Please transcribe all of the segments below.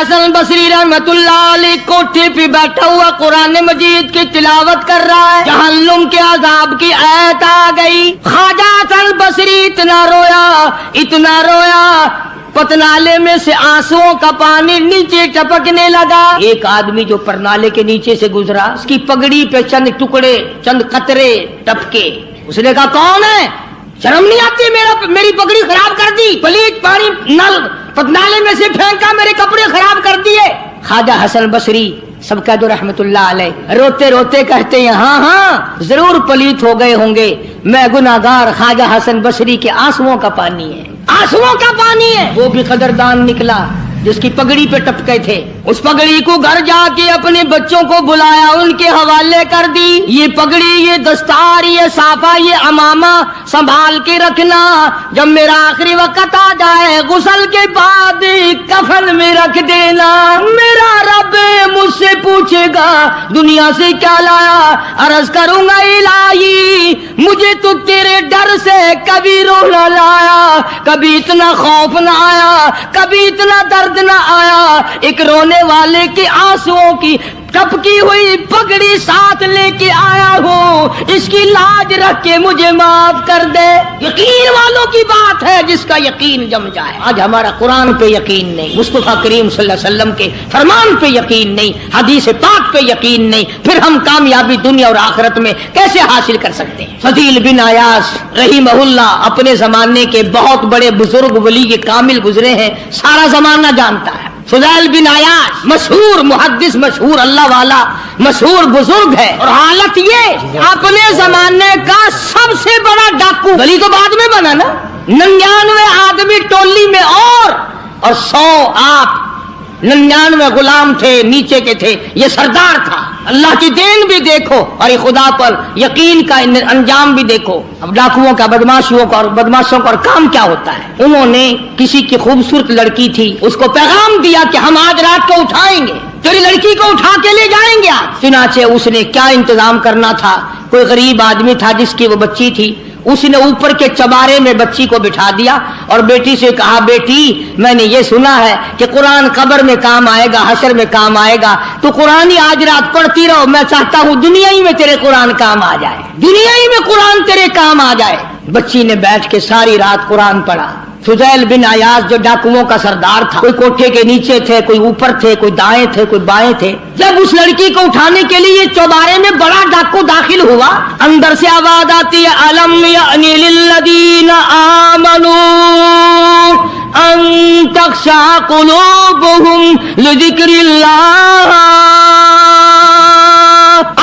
حسن بصری رحمتullah علیہ کوٹھے پہ بیٹھا ہوا قرآن مجید کی تلاوت کر رہا ہے، جہنم کے عذاب کی آیت آ گئی۔ خواجہ حسن بصری اتنا رویا پتنالے میں سے آنسوؤں کا پانی نیچے ٹپکنے لگا۔ ایک آدمی جو پرنالے کے نیچے سے گزرا، اس کی پگڑی پہ چند ٹکڑے، چند قطرے ٹپکے۔ اس نے کہا کون ہے؟ شرم نہیں آتی؟ میری پگڑی خراب کر دی، پلیت پانی نل پتنالے میں سے پھینکا، میرے کپڑے خراب کر دیے۔ خواجہ حسن بصری سب کا جو رحمت اللہ علیہ روتے روتے کہتے ہیں ہاں ضرور پلیت ہو گئے ہوں گے، میں گناہگار خواجہ حسن بصری کے آنسوؤں کا پانی ہے، آنسوؤں کا پانی ہے۔ وہ بھی قدردان نکلا جس کی پگڑی پہ ٹپکے تھے، اس پگڑی کو گھر جا کے اپنے بچوں کو بلایا، ان کے حوالے کر دی، یہ پگڑی، یہ دستار، یہ صافہ، یہ امامہ سنبھال کے رکھنا، جب میرا آخری وقت آ جائے غسل کے بعد کفن میں رکھ دینا، میرا رب مجھ سے پوچھے گا دنیا سے کیا لایا، عرض کروں گا الہی مجھے تو تیرے ڈر سے کبھی رونا لایا، کبھی اتنا خوف نہ آیا، کبھی اتنا درد نہ آیا، ایک رونے والے کے آنسوؤں کی ٹپکی ہوئی پگڑی ساتھ لے کے آیا ہوں، اس کی لاج رکھ کے مجھے معاف کر دے۔ یقین والوں کی بات ہے جس کا یقین جم جائے۔ آج ہمارا قرآن پہ یقین نہیں، مصطفیٰ کریم صلی اللہ علیہ وسلم کے فرمان پہ یقین نہیں، حدیث پاک پہ یقین نہیں، پھر ہم کامیابی دنیا اور آخرت میں کیسے حاصل کر سکتے ہیں؟ فضیل بن عیاض رحمہ اللہ اپنے زمانے کے بہت بڑے بزرگ ولی کے کامل گزرے ہیں، سارا زمانہ جانتا ہے۔ فضیل بن عیاض مشہور محدث، مشہور اللہ والا، مشہور بزرگ ہے، اور حالت یہ اپنے زمانے کا سب سے بڑا ڈاکو، ولی تو بعد میں بنا نا، 99 آدمی ٹولی میں اور 100 آپ، 99 غلام تھے نیچے کے تھے، یہ سردار تھا۔ اللہ کی دین بھی دیکھو اور یہ خدا پر یقین کا انجام بھی دیکھو۔ اب ڈاکوؤں کا، بدماشوں کا اور کام کیا ہوتا ہے؟ انہوں نے کسی کی خوبصورت لڑکی تھی، اس کو پیغام دیا کہ ہم آج رات کو اٹھائیں گے، تیری لڑکی کو اٹھا کے لے جائیں گے آج۔ چنانچہ اس نے کیا انتظام کرنا تھا، کوئی غریب آدمی تھا جس کی وہ بچی تھی، اس نے اوپر کے چبارے میں بچی کو بٹھا دیا اور بیٹی سے کہا بیٹی میں نے یہ سنا ہے کہ قرآن قبر میں کام آئے گا، حشر میں کام آئے گا، تو قرآن ہی آج رات پڑھتی رہو، میں چاہتا ہوں دنیا ہی میں تیرے قرآن کام آ جائے، دنیا ہی میں قرآن تیرے کام آ جائے۔ بچی نے بیٹھ کے ساری رات قرآن پڑھا۔ فضیل بن عیاض جو ڈاکوؤں کا سردار تھا، کوئی کوٹھے کے نیچے تھے، کوئی اوپر تھے، کوئی دائیں تھے، کوئی بائیں تھے، جب اس لڑکی کو اٹھانے کے لیے چوبارے میں بڑا ڈاکو داخل ہوا، اندر سے آواز آتی ہے الم یعنی للذین آمنوا ان تخشع قلوبهم لذکر اللہ،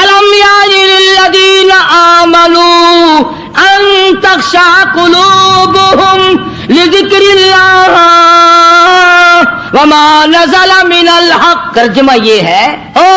الم یعنی للذین آمنوا ان تخشع قلوبهم لذکر اللہ وما نزل من الحق۔ ترجمہ یہ ہے او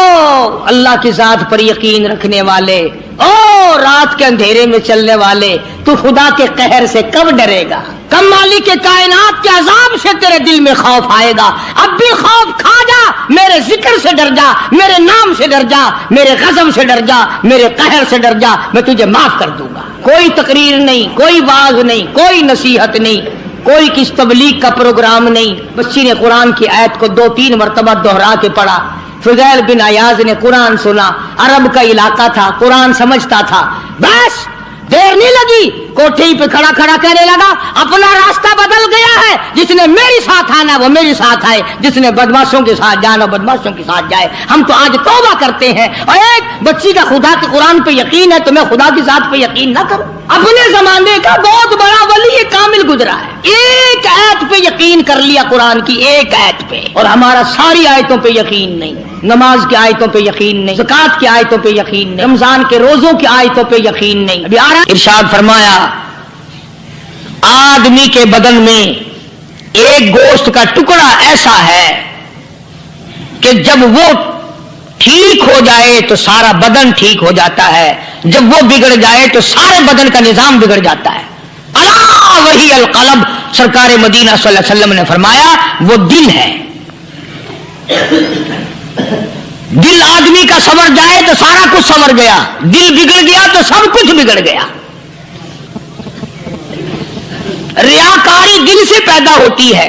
اللہ کی ذات پر یقین رکھنے والے، او رات کے اندھیرے میں چلنے والے، تو خدا کے قہر سے کب ڈرے گا؟ کب مالک کے کائنات کے عذاب سے تیرے دل میں خوف آئے گا؟ اب بھی خوف کھا جا، میرے ذکر سے ڈر جا، میرے نام سے ڈر جا، میرے غضب سے ڈر جا، میرے قہر سے ڈر جا، میں تجھے معاف کر دوں گا۔ کوئی تقریر نہیں، کوئی واعظ نہیں، کوئی نصیحت نہیں، کوئی کس تبلیغ کا پروگرام نہیں۔ بچی نے قرآن کی آیت کو 2-3 مرتبہ دوہرا کے پڑھا۔ فضیل بن عیاض نے قرآن سنا، عرب کا علاقہ تھا، قرآن سمجھتا تھا، بس دیر نہیں لگی، کوٹھی پہ کھڑا کھڑا کہنے لگا اپنا راستہ بدل گیا ہے، جس نے میرے ساتھ آنا وہ میرے ساتھ آئے، جس نے بدماشوں کے ساتھ جانا بدماشوں کے ساتھ جائے۔ ہم تو آج توبہ کرتے ہیں، اور ایک بچی کا خدا کے قرآن پہ یقین ہے تو میں خدا کی ذات پہ یقین نہ کروں؟ اپنے زمانے کا بہت بڑا ولی کامل گزرا ہے، ایک آیت پہ یقین کر لیا، قرآن کی ایک آیت پہ، اور ہمارا ساری آیتوں پہ یقین نہیں، نماز کی آیتوں پہ یقین نہیں، زکات کی آیتوں پہ یقین نہیں، رمضان کے روزوں کی آیتوں پہ یقین نہیں۔ ابھی ارشاد فرمایا آدمی کے بدن میں ایک گوشت کا ٹکڑا ایسا ہے کہ جب وہ ٹھیک ہو جائے تو سارا بدن ٹھیک ہو جاتا ہے، جب وہ بگڑ جائے تو سارے بدن کا نظام بگڑ جاتا ہے۔ الا وہی القلب، سرکار مدینہ صلی اللہ علیہ وسلم نے فرمایا وہ دل ہے۔ دل آدمی کا سنور جائے تو سارا کچھ سنور گیا، دل بگڑ گیا تو سب کچھ بگڑ گیا۔ ریاکاری دل سے پیدا ہوتی ہے،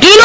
3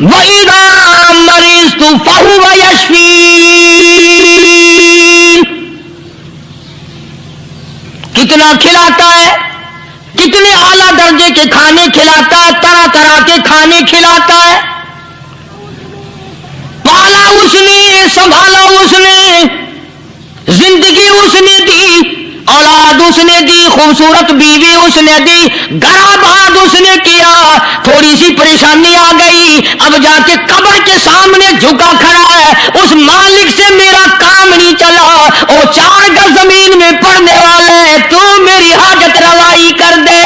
وَإِذَا مَرِضْتُ فَهُوَ يَشْفِينِ. کتنا کھلاتا ہے، کتنے اعلیٰ درجے کے کھانے کھلاتا ہے، طرح طرح کے کھانے کھلاتا ہے. پالا اس نے، سنبھالا اس نے، زندگی اس نے دی، اولاد اس نے دی، خوبصورت بیوی اس نے دی، گھر آباد اس نے کیا. تھوڑی سی پریشانی آ گئی، اب جا کے قبر کے سامنے جھکا کھڑا ہے. اس مالک سے میرا کام نہیں چلا، وہ 4 گز زمین میں پڑنے والے، تو میری حاجت روائی کر دے.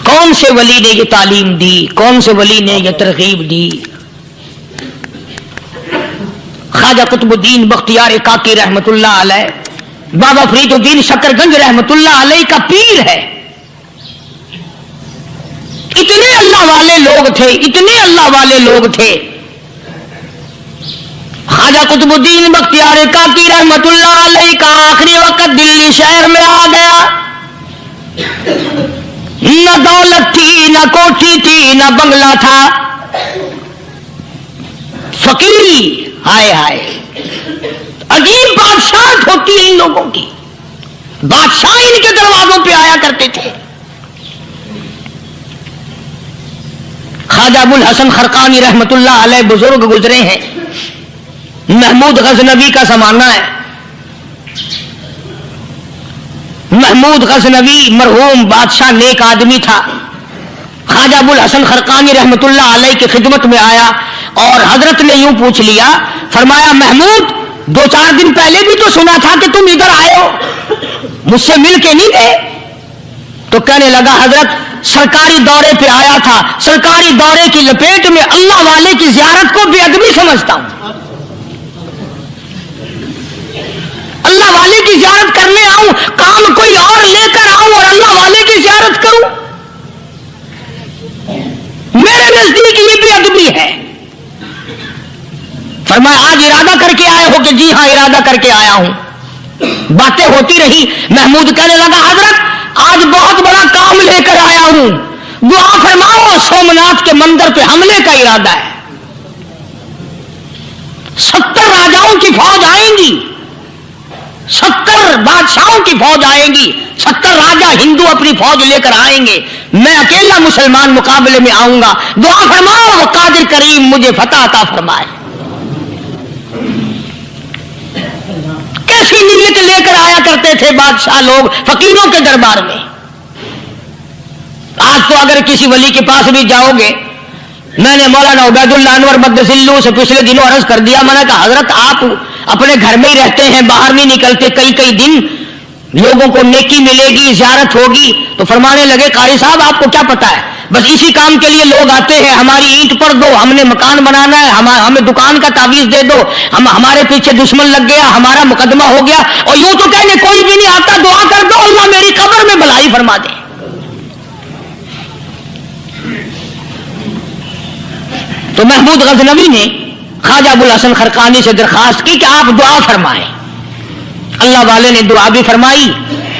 کون سے ولی نے یہ تعلیم دی، کون سے ولی نے یہ ترغیب دی؟ خواجہ قطب الدین بختیار کاکی رحمت اللہ علیہ، بابا فرید الدین شکر گنج رحمت اللہ علیہ کا پیر ہے. اتنے اللہ والے لوگ تھے، اتنے اللہ والے لوگ تھے. خواجہ قطب الدین بختیار کاکی رحمت اللہ علیہ کا آخری وقت دلی شہر میں آ گیا. نہ دولت تھی، نہ کوٹھی تھی، نہ بنگلہ تھا، فقیری. ہائے ہائے، عجیب بادشاہت ہوتی ہے ان لوگوں کی. بادشاہ ان کے دروازوں پہ آیا کرتے تھے. خواجہ ابو الحسن خرقانی رحمت اللہ علیہ بزرگ گزرے ہیں. محمود غزنوی کا زمانہ ہے. محمود غزنوی مرحوم بادشاہ نیک آدمی تھا. خواجہ ابو الحسن خرقانی رحمت اللہ علیہ کی خدمت میں آیا اور حضرت نے یوں پوچھ لیا، فرمایا محمود 2-4 دن پہلے بھی تو سنا تھا کہ تم ادھر آئے ہو، مجھ سے مل کے نہیں گئے؟ تو کہنے لگا حضرت سرکاری دورے پہ آیا تھا، سرکاری دورے کی لپیٹ میں اللہ والے کی زیارت کو بے ادبی سمجھتا ہوں. اللہ والے کی زیارت کرنے آؤں، کام کوئی اور لے کر آؤں اور اللہ والے کی زیارت کروں؟ میرے نزدیک یہ بے ادبی ہے. فرمایا آج ارادہ کر کے آئے ہو؟ کہ جی ہاں ارادہ کر کے آیا ہوں. باتیں ہوتی رہی. محمود کہنے لگا حضرت آج بہت بڑا کام لے کر آیا ہوں، دعا فرماؤ. سومناتھ کے مندر پہ حملے کا ارادہ ہے. 70 راجاؤں کی فوج آئیں گی، 70 بادشاہوں کی فوج آئے گی، 70 راجا ہندو اپنی فوج لے کر آئیں گے. میں اکیلا مسلمان مقابلے میں آؤں گا. دعا فرماؤ وہ قادر کریم مجھے فتح عطا فرمائے. کیسی نیت لے کر آیا کرتے تھے بادشاہ لوگ فقیروں کے دربار میں. آج تو اگر کسی ولی کے پاس بھی جاؤ گے، میں نے مولانا عبید اللہ انور مدثلو سے پچھلے دنوں عرض کر دیا، میں نے کہا حضرت آپ اپنے گھر میں ہی رہتے ہیں، باہر نہیں نکلتے، کئی دن لوگوں کو نیکی ملے گی، زیارت ہوگی. تو فرمانے لگے قاری صاحب آپ کو کیا پتا ہے، بس اسی کام کے لیے لوگ آتے ہیں. ہماری اینٹ پر دو، ہم نے مکان بنانا ہے، ہمیں دکان کا تعویذ دے دو، ہمارے پیچھے دشمن لگ گیا، ہمارا مقدمہ ہو گیا. اور یوں تو کہنے کوئی بھی نہیں آتا، دعا کر دو اللہ میری قبر میں بھلائی فرما دے. تو محمود غزنوی نے خواجہ ابو الحسن خرقانی سے درخواست کی کہ آپ دعا فرمائیں. اللہ والے نے دعا بھی فرمائی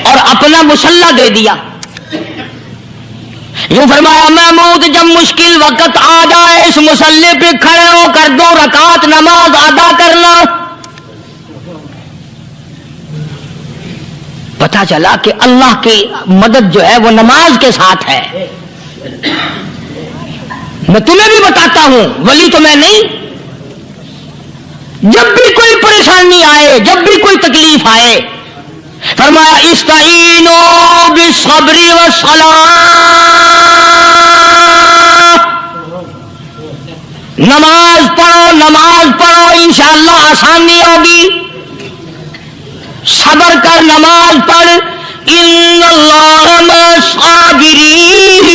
اور اپنا مسلح دے دیا. یوں فرمایا محمود جب مشکل وقت آ جائے اس مسلح پہ کھڑے ہو کر 2 رکعت نماز ادا کرنا. پتہ چلا کہ اللہ کی مدد جو ہے وہ نماز کے ساتھ ہے. میں تمہیں بھی بتاتا ہوں، ولی تو میں نہیں. جب بھی کوئی پریشانی آئے، جب بھی کوئی تکلیف آئے، فرمایا استعینوا بالصبر والصلاۃ. نماز پڑھو انشاءاللہ آسانی ہوگی. صبر کر، نماز پڑھ. ان اللہ مع الصابرین.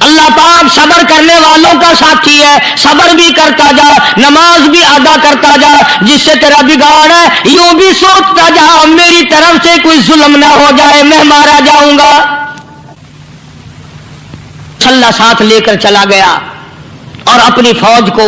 اللہ پاک صبر کرنے والوں کا ساتھی ہے. صبر بھی کرتا جا، نماز بھی ادا کرتا جا. جس سے تیرا بگاڑ ہے یوں بھی سوچتا جا میری طرف سے کوئی ظلم نہ ہو جائے، میں مارا جاؤں گا. اللہ ساتھ لے کر چلا گیا اور اپنی فوج کو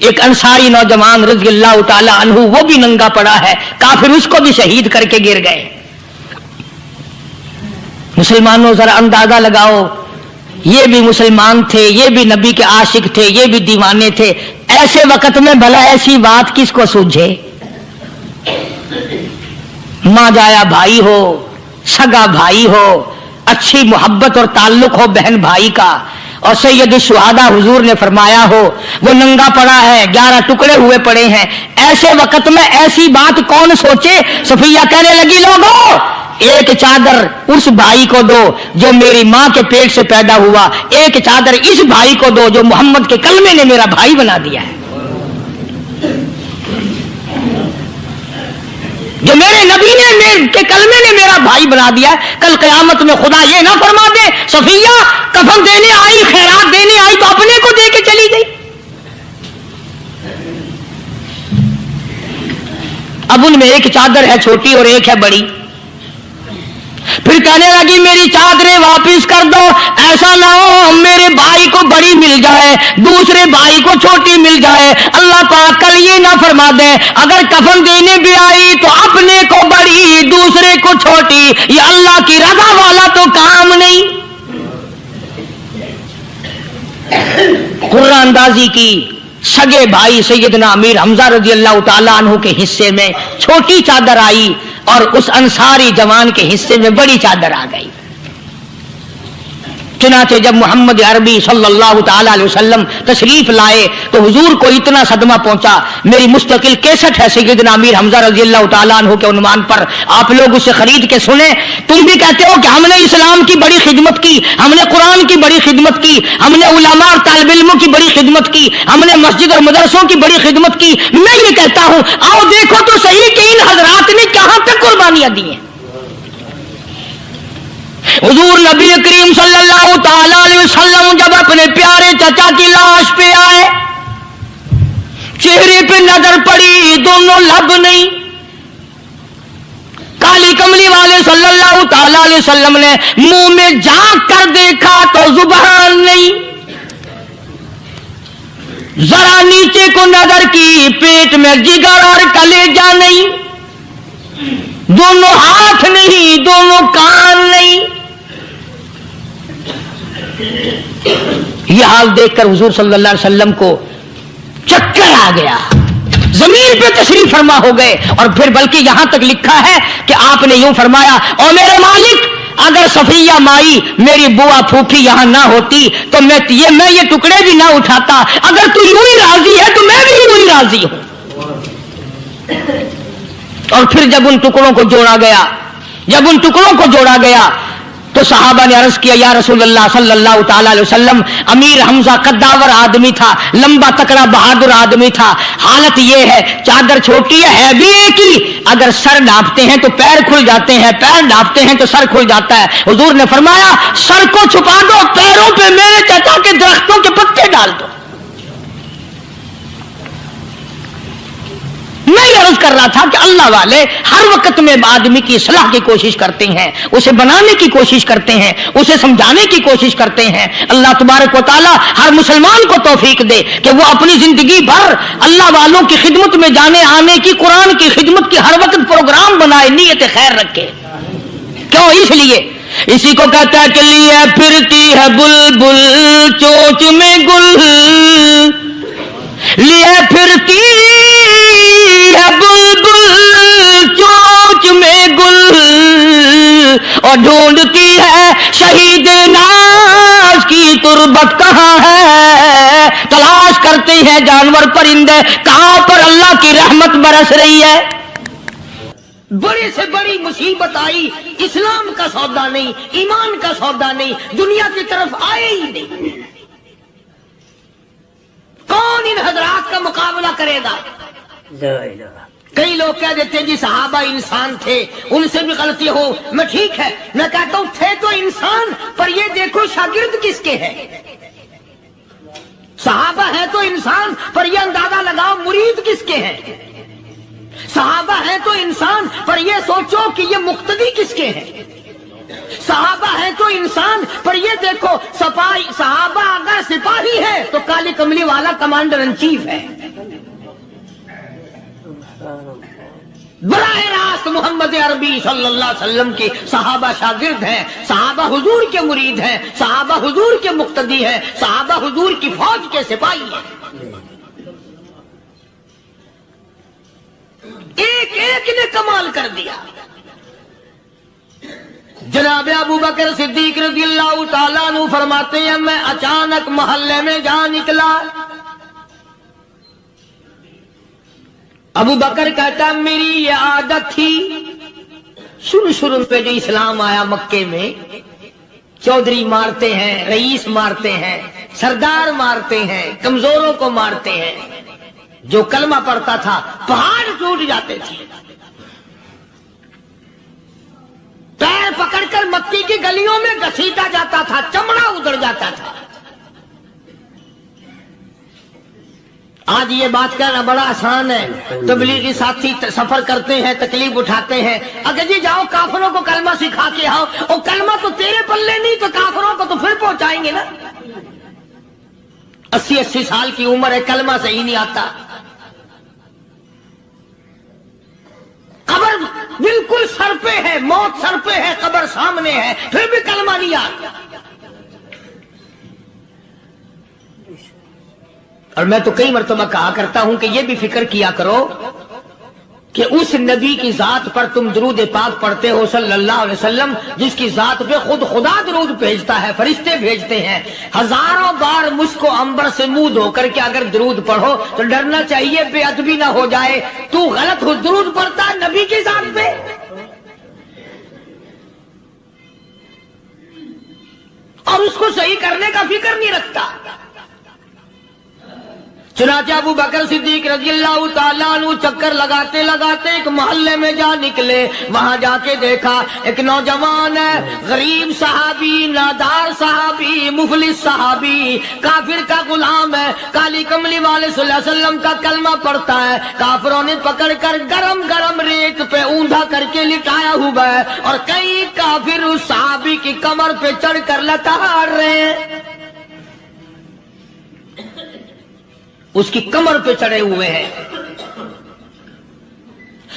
ایک انصاری نوجوان رضی اللہ تعالی عنہ وہ بھی ننگا پڑا ہے، کافر اس کو بھی شہید کر کے گر گئے۔ مسلمانوں ذرا اندازہ لگاؤ، یہ بھی مسلمان تھے، یہ بھی نبی کے عاشق تھے، یہ بھی دیوانے تھے، ایسے وقت میں بھلا ایسی بات کس کو سوجھے؟ ماں جایا بھائی ہو، سگا بھائی ہو، اچھی محبت اور تعلق ہو بہن بھائی کا، اور سید الشہداء حضور نے فرمایا ہو وہ ننگا پڑا ہے، 11 ٹکڑے ہوئے پڑے ہیں، ایسے وقت میں ایسی بات کون سوچے؟ صفیہ کہنے لگی لوگوں ایک چادر اس بھائی کو دو جو میری ماں کے پیٹ سے پیدا ہوا، ایک چادر اس بھائی کو دو جو محمد کے کلمے نے میرا بھائی بنا دیا ہے، جو میرے نبی نے میرے کے کلمے نے میرا بھائی بنا دیا ہے۔ کل قیامت میں خدا یہ نہ فرما دے صفیہ کفن دینے آئی، خیرات دینے آئی تو اپنے کو دے کے چلی گئی۔ اب ان میں ایک چادر ہے چھوٹی اور ایک ہے بڑی، پھر کہنے لگی میری چادریں واپس کر دو، ایسا نہ ہو میرے بھائی کو بڑی مل جائے دوسرے بھائی کو چھوٹی مل جائے، اللہ پاک کل یہ نہ فرما دے اگر کفن دینے بھی آئی تو اپنے کو بڑی دوسرے کو چھوٹی، یہ اللہ کی رضا والا تو کام نہیں۔ قرآن اندازی کی، سگے بھائی سیدنا امیر حمزہ رضی اللہ تعالیٰ عنہ کے حصے میں چھوٹی چادر آئی اور اس انصاری جوان کے حصے میں بڑی چادر آ گئی۔ چنانچہ جب محمد عربی صلی اللہ تعالی علیہ وسلم تشریف لائے تو حضور کو اتنا صدمہ پہنچا، میری مستقل کیسٹ ہے سیدنا امیر حمزہ رضی اللہ تعالیٰ عنہ کے عنوان پر، آپ لوگ اسے خرید کے سنیں۔ تم بھی کہتے ہو کہ ہم نے اسلام کی بڑی خدمت کی، ہم نے قرآن کی بڑی خدمت کی، ہم نے علماء اور طالب علموں کی بڑی خدمت کی، ہم نے مسجد اور مدرسوں کی بڑی خدمت کی۔ میں یہ کہتا ہوں آؤ دیکھو تو صحیح کہ ان حضرات نے کہاں تک قربانیاں دی ہیں۔ حضور نبی کریم صلی اللہ تعالی علیہ وسلم جب اپنے پیارے چچا کی لاش پہ آئے، چہرے پہ نظر پڑی دونوں لب نہیں، کالی کملی والے صلی اللہ تعالی علیہ وسلم نے منہ میں جھانک کر دیکھا تو زبان نہیں، ذرا نیچے کو نظر کی پیٹ میں جگر اور کلیجہ نہیں، دونوں ہاتھ نہیں دونوں کان نہیں۔ یہ حال دیکھ کر حضور صلی اللہ علیہ وسلم کو چکر آ گیا، زمین پہ تشریف فرما ہو گئے، اور پھر بلکہ یہاں تک لکھا ہے کہ آپ نے یوں فرمایا او میرے مالک اگر صفیہ مائی میری بوا پھوپھی یہاں نہ ہوتی تو میں یہ ٹکڑے بھی نہ اٹھاتا، اگر تو یوں ہی راضی ہے تو میں بھی یوں ہی راضی ہوں۔ اور پھر جب ان ٹکڑوں کو جوڑا گیا تو صحابہ نے عرض کیا یا رسول اللہ صلی اللہ تعالی علیہ وسلم امیر حمزہ قداور آدمی تھا، لمبا تکڑا بہادر آدمی تھا، حالت یہ ہے چادر چھوٹی ہے بھی ایک ہی، اگر سر ڈھانپتے ہیں تو پیر کھل جاتے ہیں، پیر ڈھانپتے ہیں تو سر کھل جاتا ہے۔ حضور نے فرمایا سر کو چھپا دو، پیروں پہ میرے چچا کے درختوں کے پتے ڈال دو۔ میں یہ عرض کر رہا تھا کہ اللہ والے ہر وقت میں آدمی کی اصلاح کی کوشش کرتے ہیں، اسے بنانے کی کوشش کرتے ہیں، اسے سمجھانے کی کوشش کرتے ہیں۔ اللہ تبارک و تعالی ہر مسلمان کو توفیق دے کہ وہ اپنی زندگی بھر اللہ والوں کی خدمت میں جانے آنے کی، قرآن کی خدمت کی ہر وقت پروگرام بنائے، نیت خیر رکھے۔ کیوں؟ اس لیے اسی کو کہتا ہے کہ لیے پھرتی ہے بلبل چوچ میں گل، لیے پھرتی بلبل چوچ میں گل، اور ڈھونڈتی ہے شہید ناز کی تربت کہاں ہے، تلاش کرتے ہیں جانور پرندے کہاں پر اللہ کی رحمت برس رہی ہے۔ بڑے سے بڑی مصیبت آئی، اسلام کا سودا نہیں، ایمان کا سودا نہیں، دنیا کی طرف آئے ہی نہیں، کون ان حضرات کا مقابلہ کرے گا؟ کئی لوگ کہہ دیتے ہیں جی صحابہ انسان تھے، ان سے بھی غلطی ہو، میں ٹھیک ہے، میں کہتا ہوں تھے تو انسان، پر یہ دیکھو شاگرد کس کے ہیں۔ صحابہ ہیں تو انسان، پر یہ اندازہ لگاؤ مرید کس کے ہیں۔ صحابہ ہیں تو انسان، پر یہ سوچو کہ یہ مقتدی کس کے ہیں۔ صحابہ ہے تو انسان، پر یہ دیکھو صحابہ اگر سپاہی ہے تو کالی کملی والا کمانڈر ان چیف ہے، براہ راست محمد عربی صلی اللہ علیہ وسلم کے صحابہ شاگرد ہیں، صحابہ حضور کے مرید ہیں، صحابہ حضور کے مقتدی ہیں، صحابہ حضور کی فوج کے سپاہی ہیں، ایک ایک نے کمال کر دیا۔ جناب ابو بکر صدیق رضی اللہ تعالیٰ عنہ فرماتے ہیں میں اچانک محلے میں جا نکلا، ابو بکر کہتا میری یہ عادت تھی، شروع پہ جو اسلام آیا مکے میں، چودھری مارتے ہیں، رئیس مارتے ہیں، سردار مارتے ہیں، کمزوروں کو مارتے ہیں، جو کلمہ پڑھتا تھا پہاڑ ٹوٹ جاتے تھے، پیر پکڑ کر مکی کی گلیوں میں گھسیٹا جاتا تھا، چمڑا ادھڑ جاتا تھا۔ آج یہ بات کرنا بڑا آسان ہے، تبلیغی ساتھی سفر کرتے ہیں، تکلیف اٹھاتے ہیں، اگر جی جاؤ کافروں کو کلمہ سکھا کے آؤ، اور کلمہ تو تیرے پلے نہیں تو کافروں کو تو پھر پہنچائیں گے نا۔ 80 سال کی عمر ہے، کلمہ صحیح نہیں آتا، قبر بالکل سر پہ ہے، موت سر پہ ہے، قبر سامنے ہے، پھر بھی کلمہ نہیں آتا۔ اور میں تو کئی مرتبہ کہا کرتا ہوں کہ یہ بھی فکر کیا کرو کہ اس نبی کی ذات پر تم درود پاک پڑھتے ہو صلی اللہ علیہ وسلم، جس کی ذات پہ خود خدا درود بھیجتا ہے، فرشتے بھیجتے ہیں، ہزاروں بار مجھ کو عنبر سے منہ دھو کر کے اگر درود پڑھو تو ڈرنا چاہیے بے ادبی نہ ہو جائے، تو غلط درود پڑھتا ہے نبی کی ذات پہ۔ اور اس کو صحیح کرنے کا فکر نہیں رکھتا۔ چنانچہ ابو بکر صدیق رضی اللہ تعالیٰ عنہ چکر لگاتے لگاتے ایک محلے میں جا نکلے، وہاں جا کے دیکھا ایک نوجوان ہے، غریب صحابی، نادار صحابی، مفلس صحابی، کافر کا غلام ہے، کالی کملی والے صلی اللہ علیہ وسلم کا کلمہ پڑھتا ہے، کافروں نے پکڑ کر گرم گرم ریت پہ اوندا کر کے لٹایا ہوا ہے، اور کئی کافر اس صحابی کی کمر پہ چڑھ کر لتاڑ رہے ہیں، اس کی کمر پہ چڑھے ہوئے ہیں۔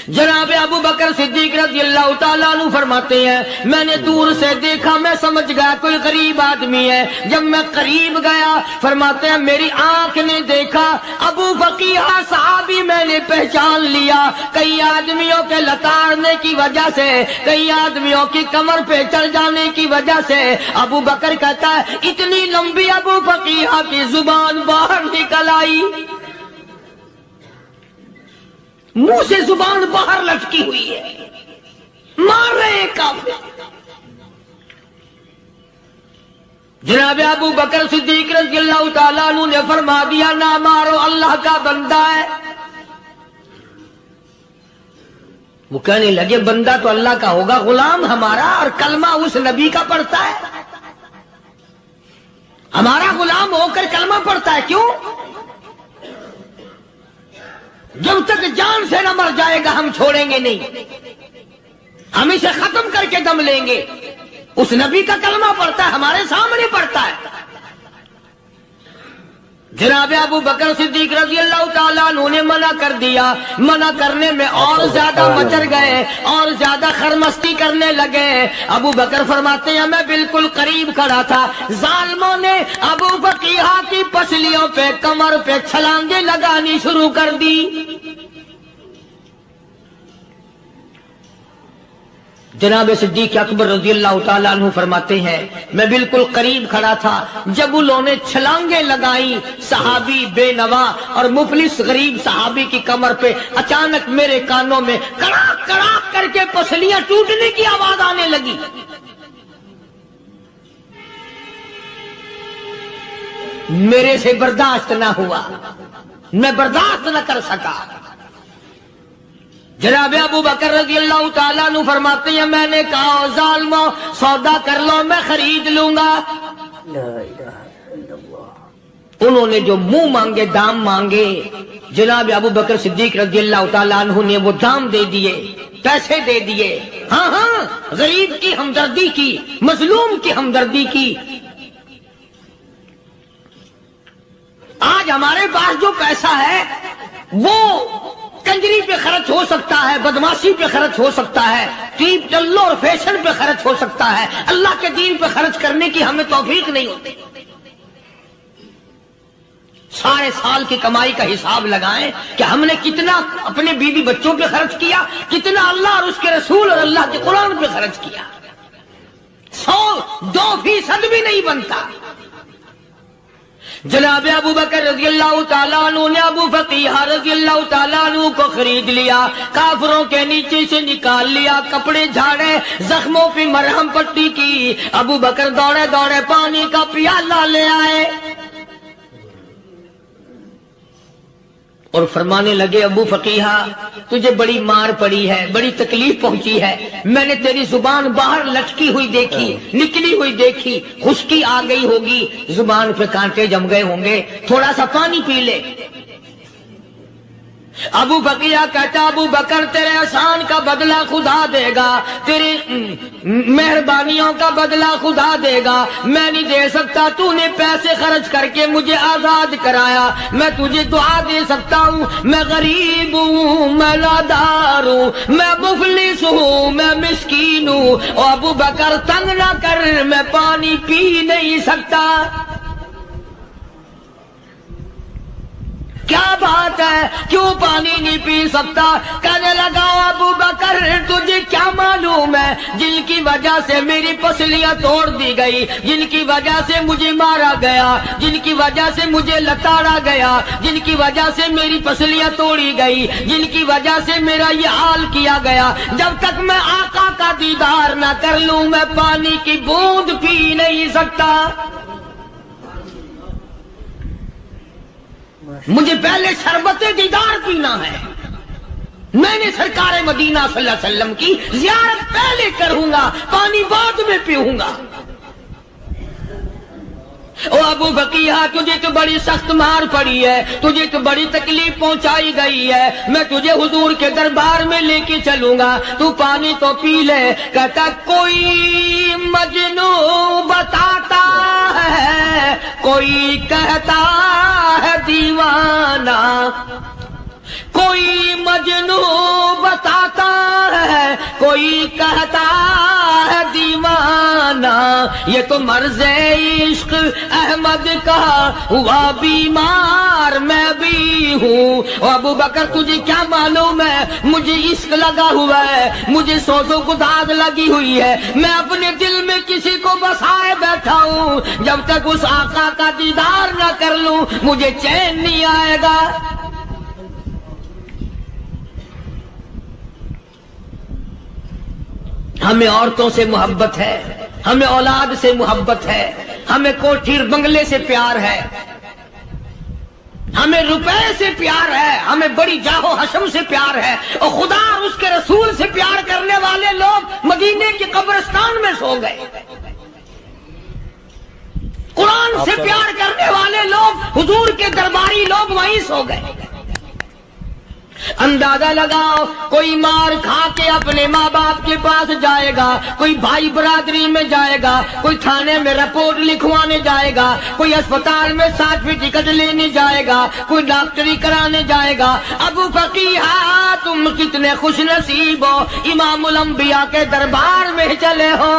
جناب ابو بکر صدیق رضی اللہ تعالیٰ عنہ فرماتے ہیں میں نے دور سے دیکھا، میں سمجھ گیا کوئی غریب آدمی ہے، جب میں قریب گیا فرماتے ہیں میری آنکھ نے دیکھا ابو فقیہ صحابی، میں نے پہچان لیا، کئی آدمیوں کے لتاڑنے کی وجہ سے، کئی آدمیوں کی کمر پہ چڑھ جانے کی وجہ سے ابو بکر کہتا ہے اتنی لمبی ابو فقیہ کی زبان باہر نکل آئی، منہ سے زبان باہر لٹکی ہوئی ہے، مار رہے ہیں کافر۔ جناب ابو بکر صدیق رضی اللہ تعالیٰ عنہ نے فرما دیا نہ مارو، اللہ کا بندہ ہے۔ وہ کہنے لگے بندہ تو اللہ کا ہوگا، غلام ہمارا، اور کلمہ اس نبی کا پڑھتا ہے، ہمارا غلام ہو کر کلمہ پڑھتا ہے، کیوں؟ جب تک جان سے نہ مر جائے گا ہم چھوڑیں گے نہیں، ہم اسے ختم کر کے دم لیں گے۔ اس نبی کا کلمہ پڑھتا ہے، ہمارے سامنے پڑھتا ہے۔ جناب ابو بکر صدیق رضی اللہ تعالیٰ عنہ نے منع کر دیا، منع کرنے میں اور زیادہ مچر گئے، اور زیادہ خرمستی کرنے لگے۔ ابو بکر فرماتے ہیں میں بالکل قریب کھڑا تھا، ظالموں نے ابو فقیہ کی پسلیوں پہ، کمر پہ چھلانگیں لگانی شروع کر دی۔ جناب صدیق اکبر رضی اللہ تعالیٰ عنہ فرماتے ہیں میں بالکل قریب کھڑا تھا، جب انہوں نے چھلانگیں لگائیں صحابی بے نوا اور مفلس غریب صحابی کی کمر پہ، اچانک میرے کانوں میں کڑاک کڑاک کر کے پسلیاں ٹوٹنے کی آواز آنے لگی۔ میرے سے برداشت نہ ہوا، میں برداشت نہ کر سکا۔ جناب ابو بکر رضی اللہ تعالیٰ عنہ فرماتے ہیں میں نے کہا ظالمو سودا کر لو، میں خرید لوں گا۔ انہوں نے جو منہ مانگے دام مانگے، جناب ابو بکر صدیق رضی اللہ تعالیٰ عنہ نے وہ دام دے دیے، پیسے دے دیے. ہاں ہاں، غریب کی ہمدردی کی، مظلوم کی ہمدردی کی. آج ہمارے پاس جو پیسہ ہے وہ کنجری پہ خرچ ہو سکتا ہے، بدماشی پہ خرچ ہو سکتا ہے، ٹیپ ٹلو اور فیشن پہ خرچ ہو سکتا ہے، اللہ کے دین پہ خرچ کرنے کی ہمیں توفیق نہیں ہوتی. سارے سال کی کمائی کا حساب لگائیں کہ ہم نے کتنا اپنے بیوی بچوں پہ خرچ کیا، کتنا اللہ اور اس کے رسول اور اللہ کے قرآن پہ خرچ کیا. 100-2% بھی نہیں بنتا. جناب ابو بکر رضی اللہ تعالیٰ عنہ نے ابو فقیہ رضی اللہ تعالیٰ عنہ کو خرید لیا، کافروں کے نیچے سے نکال لیا، کپڑے جھاڑے، زخموں پہ مرہم پٹی کی. ابو بکر دوڑے دوڑے پانی کا پیالہ لے آئے اور فرمانے لگے، ابو فقیہ تجھے بڑی مار پڑی ہے، بڑی تکلیف پہنچی ہے، میں نے تیری زبان باہر لٹکی ہوئی دیکھی، نکلی ہوئی دیکھی، خشکی آ گئی ہوگی، زبان پہ کانٹے جم گئے ہوں گے، تھوڑا سا پانی پی لے. ابو فقیہ کہتا، ابو بکر تیرے احسان کا بدلہ خدا دے گا، تیری مہربانیوں کا بدلہ خدا دے گا، میں نہیں دے سکتا. تو نے پیسے خرچ کر کے مجھے آزاد کرایا، میں تجھے دعا دے سکتا ہوں. میں غریب ہوں، میں نادار ہوں، میں مفلس ہوں، میں مسکین ہوں، اور ابو بکر تنگ نہ کر، میں پانی پی نہیں سکتا. کیا بات ہے، کیوں پانی نہیں پی سکتا؟ کہنے لگا، ابو بکر تجھے کیا معلوم ہے جن کی وجہ سے میری پسلیاں توڑ دی گئی، جن کی وجہ سے مجھے مارا گیا، جن کی وجہ سے مجھے لتاڑا گیا، جن کی وجہ سے میری پسلیاں توڑی گئی، جن کی وجہ سے میرا یہ حال کیا گیا، جب تک میں آقا کا دیدار نہ کر لوں میں پانی کی بوند پی نہیں سکتا. مجھے پہلے شربت دیدار پینا ہے. میں نے سرکار مدینہ صلی اللہ علیہ وسلم کی زیارت پہلے کروں گا، پانی بعد میں پیوں گا. او ابو فقیہ تجھے تو بڑی سخت مار پڑی ہے، تجھے تو بڑی تکلیف پہنچائی گئی ہے، میں تجھے حضور کے دربار میں لے کے چلوں گا، تو پانی تو پی لے. کہتا، کوئی مجنون بتاتا ہے، کوئی کہتا ہے دیوانہ، کوئی مجنون بتاتا ہے، کوئی کہتا ہے دیوانہ، یہ تو مرض عشق احمد کا ہوا بیمار میں بھی ہوں. اور ابو بکر تجھے کیا معلوم ہے، مجھے عشق لگا ہوا ہے، مجھے سوزو گداز لگی ہوئی ہے، میں اپنے دل میں کسی کو بسائے بیٹھا ہوں، جب تک اس آقا کا دیدار نہ کر لوں مجھے چین نہیں آئے گا. ہمیں عورتوں سے محبت ہے، ہمیں اولاد سے محبت ہے، ہمیں کوٹھی بنگلے سے پیار ہے، ہمیں روپے سے پیار ہے، ہمیں بڑی جاہ و حشم سے پیار ہے، اور خدا اور اس کے رسول سے پیار کرنے والے لوگ مدینے کے قبرستان میں سو گئے. قرآن سے پیار کرنے والے لوگ، حضور کے درباری لوگ وہیں سو گئے. اندازہ لگاؤ، کوئی مار کھا کے اپنے ماں باپ کے پاس جائے گا، کوئی بھائی برادری میں جائے گا، کوئی تھانے میں رپورٹ لکھوانے جائے گا، کوئی اسپتال میں سرٹیفکیٹ لینے جائے گا، کوئی ڈاکٹری کرانے جائے گا. ابو فقیہ تم کتنے خوش نصیب ہو، امام الانبیاء کے دربار میں چلے ہو.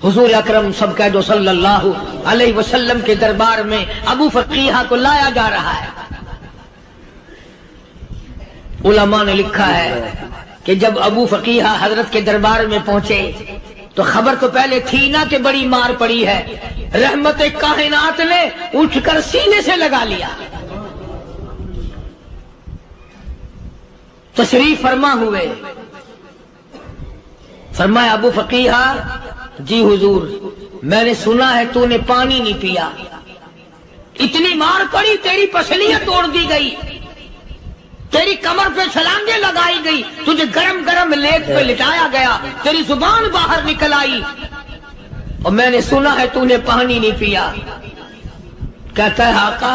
حضور اکرم سب کہہ دو صلی اللہ علیہ وسلم کے دربار میں ابو فقیہ کو لایا جا رہا ہے. علماء نے لکھا ہے کہ جب ابو فقیہ حضرت کے دربار میں پہنچے تو خبر تو پہلے تھی نا کہ بڑی مار پڑی ہے، رحمت کائنات نے اٹھ کر سینے سے لگا لیا. تشریف فرما ہوئے، فرمایا ابو فقیہ، جی حضور میں نے سنا ہے تو نے پانی نہیں پیا، اتنی مار پڑی، تیری پسلیاں توڑ دی گئی، تیری کمر پہ چھلانگیں لگائی گئی، تجھے گرم گرم لیٹ پہ لٹایا گیا، تیری زبان باہر نکل آئی، اور میں نے سنا ہے تو نے پانی نہیں پیا. کہتا ہے آقا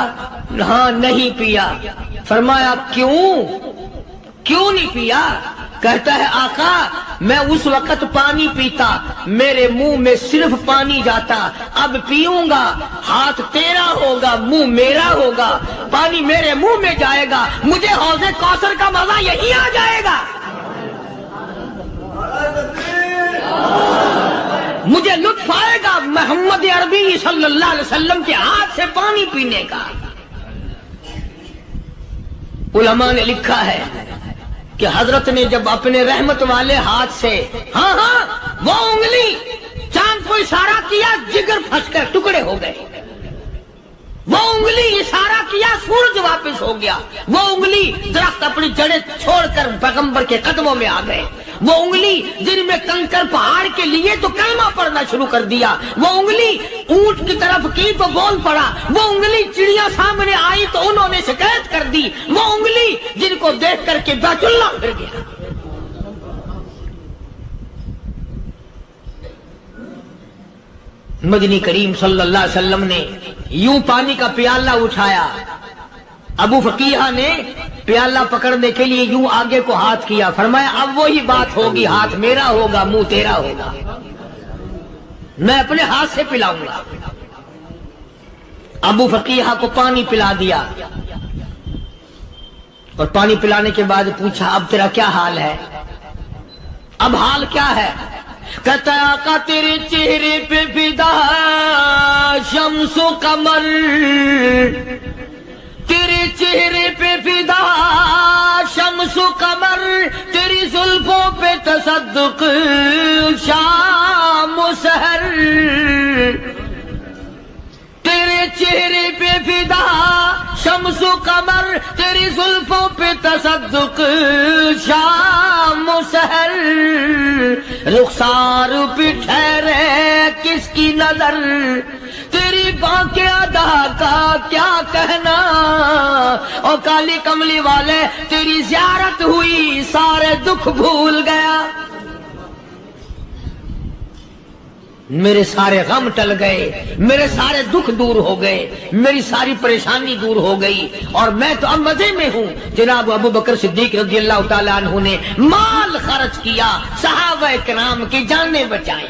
ہاں نہیں پیا. فرمایا کیوں نہیں پیا؟ کہتا ہے آقا میں اس وقت پانی پیتا میرے منہ میں صرف پانی جاتا، اب پیوں گا ہاتھ تیرا ہوگا منہ میرا ہوگا، پانی میرے منہ میں جائے گا، مجھے حوض کوثر کا مزہ یہی آ جائے گا، مجھے لطف آئے گا محمد عربی صلی اللہ علیہ وسلم کے ہاتھ سے پانی پینے کا. علماء نے لکھا ہے کہ حضرت نے جب اپنے رحمت والے ہاتھ سے وہ انگلی چاند کو اشارہ کیا، جگر پھنس کر ٹکڑے ہو گئے. وہ انگلی اشارہ کیا، سورج واپس ہو گیا. وہ انگلی درخت اپنی جڑیں چھوڑ کر پیغمبر کے قدموں میں آ گئے. وہ انگلی جن میں کنکر پہاڑ کے لیے تو کلمہ پڑھنا شروع کر دیا. وہ انگلی اونٹ کی طرف کی تو بول پڑا. وہ انگلی چڑیا سامنے آئی تو انہوں نے شکایت کر دی. وہ انگلی جن کو دیکھ کر کے بیت اللہ پھر گیا. مدنی کریم صلی اللہ علیہ وسلم نے یوں پانی کا پیالہ اٹھایا، ابو فقیہ نے پیالہ پکڑنے کے لیے یوں آگے کو ہاتھ کیا، فرمایا اب وہی بات ہوگی، ہاتھ میرا ہوگا منہ تیرا ہوگا، میں اپنے ہاتھ سے پلاؤں گا. ابو فقیہ کو پانی پلا دیا اور پانی پلانے کے بعد پوچھا اب تیرا کیا حال ہے؟ اب حال کیا ہے؟ کہتا ہے آقا تیرے چہرے پہ فدا شمس و قمر، تیرے چہرے پہ فدا شمس و قمر، تیری زلفوں پہ تصدق شام و سحر، تیرے چہرے پہ فدا شمس و قمر، تیری زلفوں پہ تصدق شام و سحر، رخسار پہ ٹھہرے کس کی نظر، تیری باقی ادا کا کیا کہنا، اور کالی کملی والے تیری زیارت ہوئی سارے دکھ بھول گیا، میرے سارے غم ٹل گئے، میرے سارے دکھ دور ہو گئے، میری ساری پریشانی دور ہو گئی، اور میں تو اب مزے میں ہوں. جناب ابو بکر صدیق رضی اللہ تعالیٰ عنہ نے مال خرچ کیا، صحابہ کرام کی جانیں بچائیں.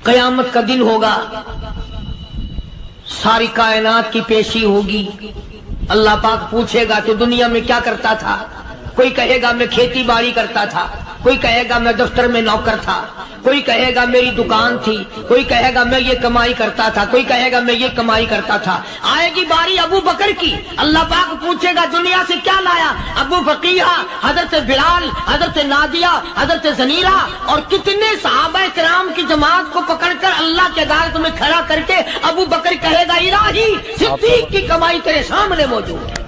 قیامت کا دن ہوگا، ساری کائنات کی پیشی ہوگی، اللہ پاک پوچھے گا تو دنیا میں کیا کرتا تھا؟ کوئی کہے گا میں کھیتی باڑی کرتا تھا، کوئی کہے گا میں دفتر میں نوکر تھا، کوئی کہے گا میری دکان تھی، کوئی کہے گا میں یہ کمائی کرتا تھا، کوئی کہے گا میں یہ کمائی کرتا تھا. آئے گی باری ابو بکر کی، اللہ پاک پوچھے گا دنیا سے کیا لایا؟ ابو فقیہ، حضرت بلال، حضرت نادیہ، حضرت زنیرہ اور کتنے صحابہ کرام کی جماعت کو پکڑ کر اللہ کے عدالت میں کھڑا کر کے ابو بکر کہے گا الہی صدیق کی کمائی تیرے سامنے موجود ہے.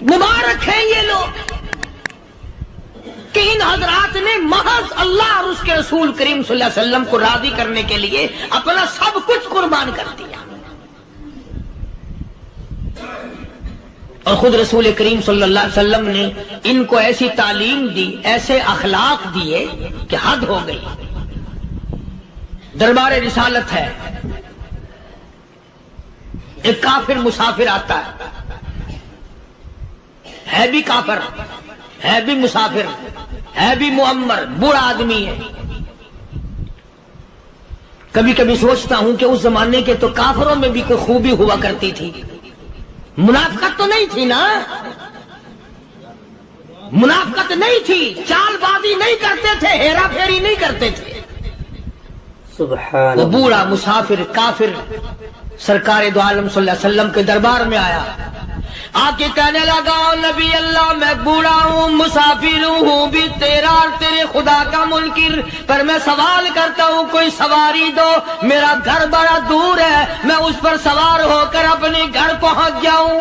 مبارک ہیں یہ لوگ کہ ان حضرات نے محض اللہ اور اس کے رسول کریم صلی اللہ علیہ وسلم کو راضی کرنے کے لیے اپنا سب کچھ قربان کر دیا. اور خود رسول کریم صلی اللہ علیہ وسلم نے ان کو ایسی تعلیم دی، ایسے اخلاق دیے کہ حد ہو گئی. دربار رسالت ہے، ایک کافر مسافر آتا ہے بھی کافر، ہے بھی مسافر، ہے بھی معمر، بوڑھا آدمی ہے. کبھی کبھی سوچتا ہوں کہ اس زمانے کے تو کافروں میں بھی کوئی خوبی ہوا کرتی تھی، منافقت تو نہیں تھی نا، منافقت نہیں تھی، چال بازی نہیں کرتے تھے، ہیرا پھیری نہیں کرتے تھے. سبحان وہ بوڑھا مسافر کافر سرکار دو عالم صلی اللہ علیہ وسلم کے دربار میں آیا، آ کے کہنے لگا نبی اللہ میں بوڑھا ہوں، مسافر ہوں بھی تیرا اور تیرے خدا کا منکر، پر میں سوال کرتا ہوں کوئی سواری دو، میرا گھر بڑا دور ہے، میں اس پر سوار ہو کر اپنے گھر پہنچ جاؤں.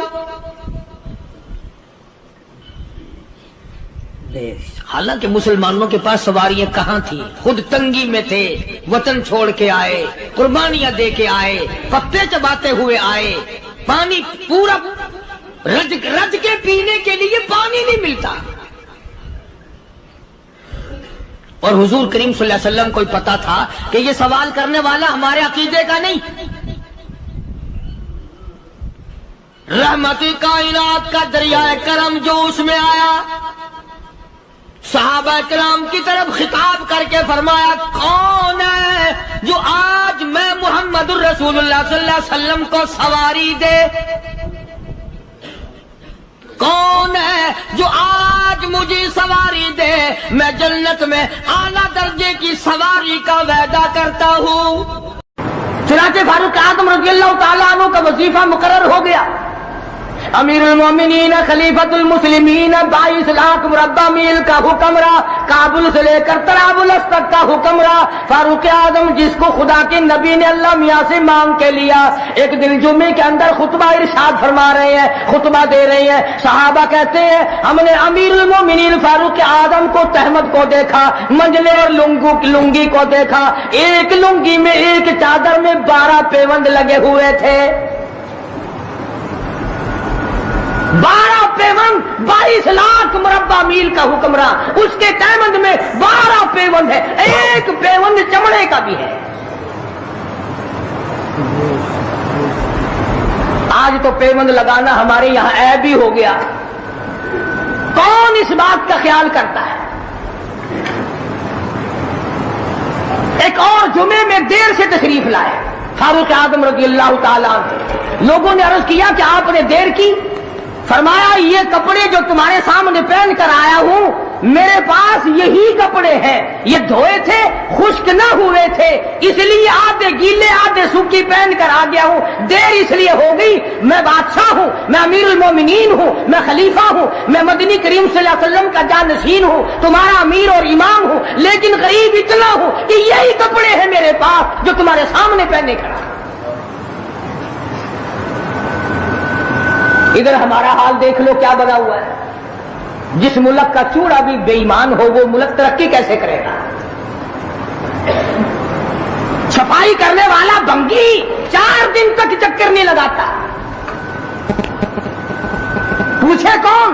حالانکہ مسلمانوں کے پاس سواریاں کہاں تھی، خود تنگی میں تھے، وطن چھوڑ کے آئے، قربانیاں دے کے آئے، پتے چباتے ہوئے آئے، پانی پورا رج کے پینے کے لیے پانی نہیں ملتا. اور حضور کریم صلی اللہ علیہ وسلم کو پتا تھا کہ یہ سوال کرنے والا ہمارے عقیدے کا نہیں، رحمت کائنات کا دریائے کرم جو اس میں آیا، صحابہ کرام کی طرف خطاب کر کے فرمایا کون ہے جو آج میں محمد الرسول اللہ صلی اللہ علیہ وسلم کو سواری دے، کون ہے جو آج مجھے سواری دے، میں جنت میں اعلیٰ درجے کی سواری کا وعدہ کرتا ہوں۔ چنانچہ فاروق اعظم رضی اللہ تعالیٰ عنہ کا وظیفہ مقرر ہو گیا، امیر المومنین خلیفۃ المسلمین 22 لاکھ مربع میل کا حکمراں، کابل سے لے کر طرابلس تک کا حکمراں، فاروق اعظم جس کو خدا کے نبی نے اللہ میاں سے مانگ کے لیا، ایک دن جمعے کے اندر خطبہ ارشاد فرما رہے ہیں، خطبہ دے رہے ہیں، صحابہ کہتے ہیں ہم نے امیر المومنین فاروق اعظم کو تہمت کو دیکھا، منجلے اور لنگی کو دیکھا، ایک لنگی میں ایک چادر میں 12 پیوند لگے ہوئے تھے، 12 پیوند، 22 لاکھ مربع میل کا حکمراں، اس کے پیوند میں 12 پیوند ہے، ایک پیوند چمڑے کا بھی ہے۔ آج تو پیوند لگانا ہمارے یہاں عیب ہی ہو گیا، کون اس بات کا خیال کرتا ہے؟ ایک اور جمعے میں دیر سے تشریف لائے فاروق اعظم رضی اللہ تعالیٰ عنہ، لوگوں نے عرض کیا کہ آپ نے دیر کی، فرمایا یہ کپڑے جو تمہارے سامنے پہن کر آیا ہوں میرے پاس یہی کپڑے ہیں، یہ دھوئے تھے خشک نہ ہوئے تھے، اس لیے آدھے گیلے آدھے سوکھی پہن کر آ گیا ہوں، دیر اس لیے ہو گئی، میں بادشاہ ہوں، میں امیر المومنین ہوں، میں خلیفہ ہوں، میں مدنی کریم صلی اللہ علیہ وسلم کا جانشین ہوں، تمہارا امیر اور امام ہوں، لیکن غریب اتنا ہوں کہ یہی کپڑے ہیں میرے پاس جو تمہارے سامنے پہنے کھڑا۔ ادھر ہمارا حال دیکھ لو کیا بنا ہوا ہے، جس ملک کا چوڑا بھی بے ایمان ہو وہ ملک ترقی کیسے کرے گا؟ صفائی کرنے والا بنگی 4 دن تک چکر نہیں لگاتا، پوچھے کون؟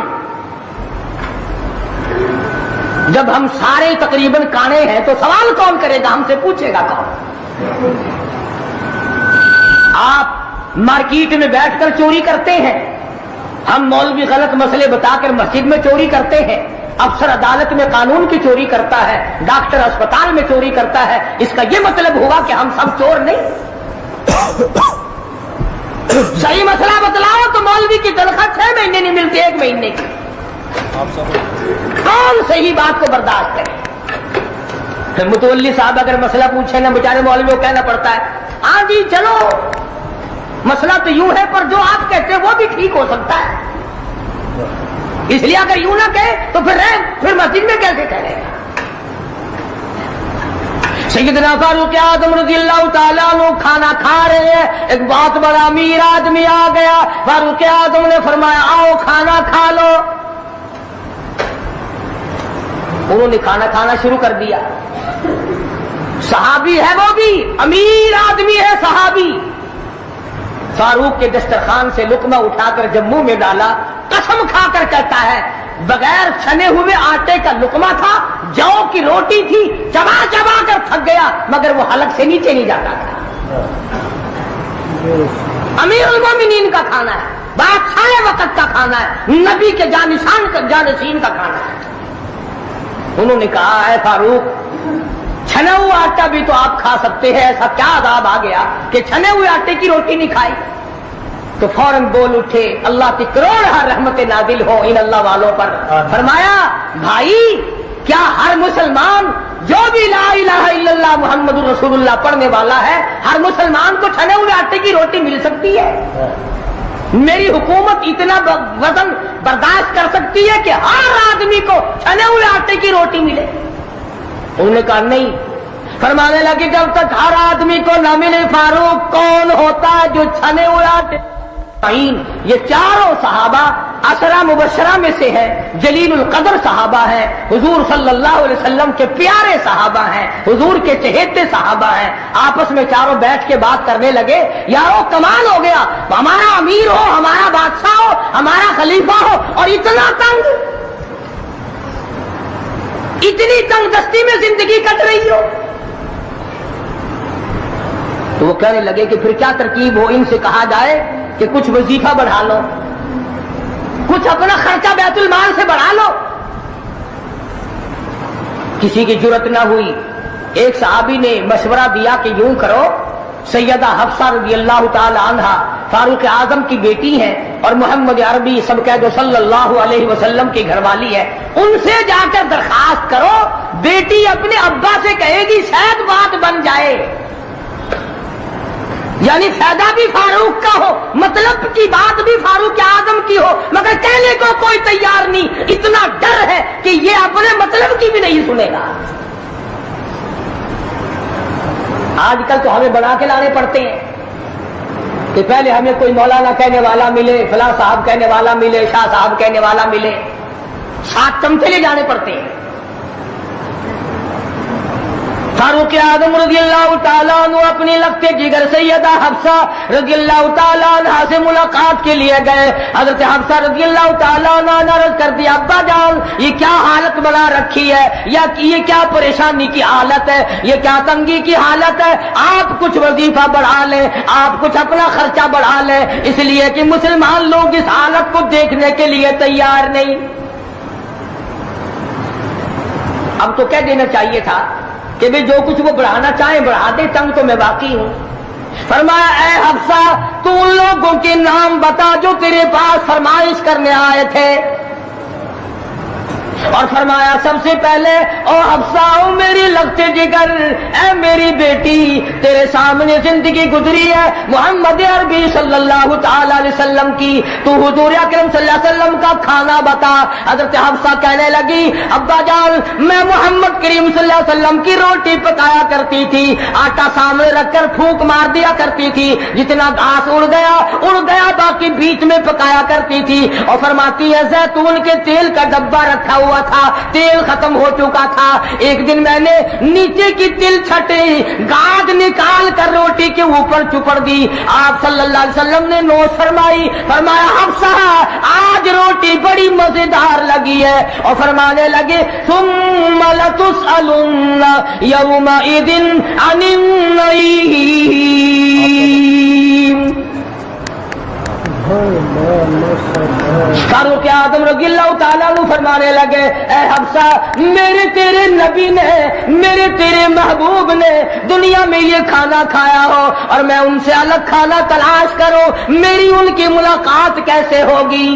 جب ہم سارے تقریباً کانے ہیں تو سوال کون کرے گا، ہم سے پوچھے گا کون؟ آپ مارکیٹ میں بیٹھ کر چوری کرتے ہیں، ہم مولوی غلط مسئلے بتا کر مسجد میں چوری کرتے ہیں، افسر عدالت میں قانون کی چوری کرتا ہے، ڈاکٹر اسپتال میں چوری کرتا ہے، اس کا یہ مطلب ہوا کہ ہم سب چور نہیں؟ صحیح مسئلہ بتلاؤ تو مولوی کی تنخواہ 6 مہینے نہیں ملتی، 1 مہینے کی، کون صحیح بات کو برداشت کرے؟ پھر متولی صاحب اگر مسئلہ پوچھے نا بیچارے مولوی کو کہنا پڑتا ہے ہاں جی چلو مسئلہ تو یوں ہے پر جو آپ کہتے ہیں وہ بھی ٹھیک ہو سکتا ہے، اس لیے اگر یوں نہ کہے تو پھر مسجد میں کیسے کہے گا؟ سیدنا فاروق اعظم رضی اللہ تعالیٰ عنہ کھانا کھا رہے ہیں، ایک بہت بڑا امیر آدمی آ گیا، فاروق اعظم نے فرمایا آؤ کھانا کھا لو، انہوں نے کھانا کھانا شروع کر دیا، صحابی ہے وہ بھی، امیر آدمی ہے صحابی، فاروق کے دسترخوان سے لقمہ اٹھا کر جب منہ میں ڈالا، قسم کھا کر کہتا ہے بغیر چھنے ہوئے آٹے کا لقمہ تھا، جو کی روٹی تھی، چبا چبا کر تھک گیا مگر وہ حلق سے نیچے نہیں جاتا تھا۔ امیر المومنین کا کھانا ہے، بادشاہ وقت کا کھانا ہے، نبی کے جانشین کا کھانا ہے۔ انہوں نے کہا اے فاروق چھنا ہوا آٹا بھی تو آپ کھا سکتے ہیں، ایسا کیا عذاب آ گیا کہ چھنے ہوئے آٹے کی روٹی نہیں کھائی؟ تو فوراً بول اٹھے اللہ کی کروڑ رحمت نازل ہو ان اللہ والوں پر، فرمایا بھائی کیا ہر مسلمان جو بھی لا الہ الا اللہ محمد الرسول اللہ پڑھنے والا ہے ہر مسلمان کو چھنے ہوئے آٹے کی روٹی مل سکتی ہے؟ میری حکومت اتنا وزن برداشت کر سکتی ہے کہ ہر آدمی کو چھنے ہوئے آٹے کی روٹی ملے؟ انہوں نے کہا نہیں، فرمانے لگے جب تک ہر آدمی کو نہ ملے فاروق کون ہوتا ہے جو چھنے ہوئے آٹے؟ یہ چاروں صحابہ عشرہ مبشرہ میں سے ہیں، جلیل القدر صحابہ ہیں، حضور صلی اللہ علیہ وسلم کے پیارے صحابہ ہیں، حضور کے چہیتے صحابہ ہیں، آپس میں چاروں بیٹھ کے بات کرنے لگے یارو کمال ہو گیا، ہمارا امیر ہو، ہمارا بادشاہ ہو، ہمارا خلیفہ ہو اور اتنا تنگ، اتنی تنگ دستی میں زندگی کٹ رہی ہو؟ تو وہ کہنے لگے کہ پھر کیا ترکیب ہو؟ ان سے کہا جائے کہ کچھ وظیفہ بڑھا لو، کچھ اپنا خرچہ بیت المال سے بڑھا لو۔ کسی کی جرت نہ ہوئی۔ ایک صحابی نے مشورہ دیا کہ یوں کرو، سیدہ حفصہ رضی اللہ تعالی عنہ فاروق اعظم کی بیٹی ہیں اور محمد عربی سب کہہ دو صلی اللہ علیہ وسلم کی گھر والی ہے، ان سے جا کر درخواست کرو، بیٹی اپنے ابا سے کہے گی شاید بات بن جائے، یعنی فائدہ بھی فاروق کا ہو، مطلب کی بات بھی فاروق اعظم کی ہو، مگر کہنے کو کوئی تیار نہیں، اتنا ڈر ہے کہ یہ اپنے مطلب کی بھی نہیں سنے گا۔ آج کل تو ہمیں بنا کے لانے پڑتے ہیں کہ پہلے ہمیں کوئی مولانا کہنے والا ملے، فلاں صاحب کہنے والا ملے، شاہ صاحب کہنے والا ملے، 7 چمچے لے جانے پڑتے ہیں۔ فاروق اعظم رضی اللہ تعالیٰ عنہ اپنی لگتے جگر سیدہ حفصہ رضی اللہ تعالیٰ عنہ سے ملاقات کے لیے گئے۔ حضرت حفصہ رضی اللہ تعالیٰ عنہ نے عرض کر دیا، ابا جان یہ کیا حالت بنا رکھی ہے، یا یہ کیا پریشانی کی حالت ہے، یہ کیا تنگی کی حالت ہے، آپ کچھ وظیفہ بڑھا لیں، آپ کچھ اپنا خرچہ بڑھا لیں، اس لیے کہ مسلمان لوگ اس حالت کو دیکھنے کے لیے تیار نہیں۔ اب تو کہہ دینا چاہیے تھا کہ بھی جو کچھ وہ بڑھانا چاہیں بڑھا دے، تنگ تو میں باقی ہوں۔ فرمایا اے حفصہ تو ان لوگوں کے نام بتا جو تیرے پاس فرمائش کرنے آئے تھے، اور فرمایا سب سے پہلے او حفصہ او میری لگتے جگر، اے میری بیٹی تیرے سامنے زندگی گزری ہے محمد عربی صلی اللہ تعالی علیہ وسلم کی، تو حضور اکرم صلی اللہ علیہ وسلم کا کھانا بتا۔ حضرت حفصہ کہنے لگی ابا جان میں محمد کریم صلی اللہ علیہ وسلم کی روٹی پکایا کرتی تھی، آٹا سامنے رکھ کر پھونک مار دیا کرتی تھی، جتنا گھاس اڑ گیا باقی بیچ میں پکایا کرتی تھی، اور فرماتی ہے زیتون کے تیل کا ڈبہ رکھا ہوا تھا، تیل ختم ہو چکا تھا، ایک دن میں نے نیچے کی تل چھٹی گاد نکال کر روٹی کے اوپر چپڑ دی، آپ صلی اللہ علیہ وسلم نے نوش فرمائی، فرمایا حفصہ آج روٹی بڑی مزیدار لگی ہے، اور فرمانے لگے ثم لتسألن یومئذ عن النعیم۔ فاروق اعظم رضی اللہ تعالیٰ عنہ فرمانے لگے اے حفصہ میرے تیرے نبی نے، میرے تیرے محبوب نے دنیا میں یہ کھانا کھایا ہو اور میں ان سے الگ کھانا تلاش کروں، میری ان کی ملاقات کیسے ہوگی؟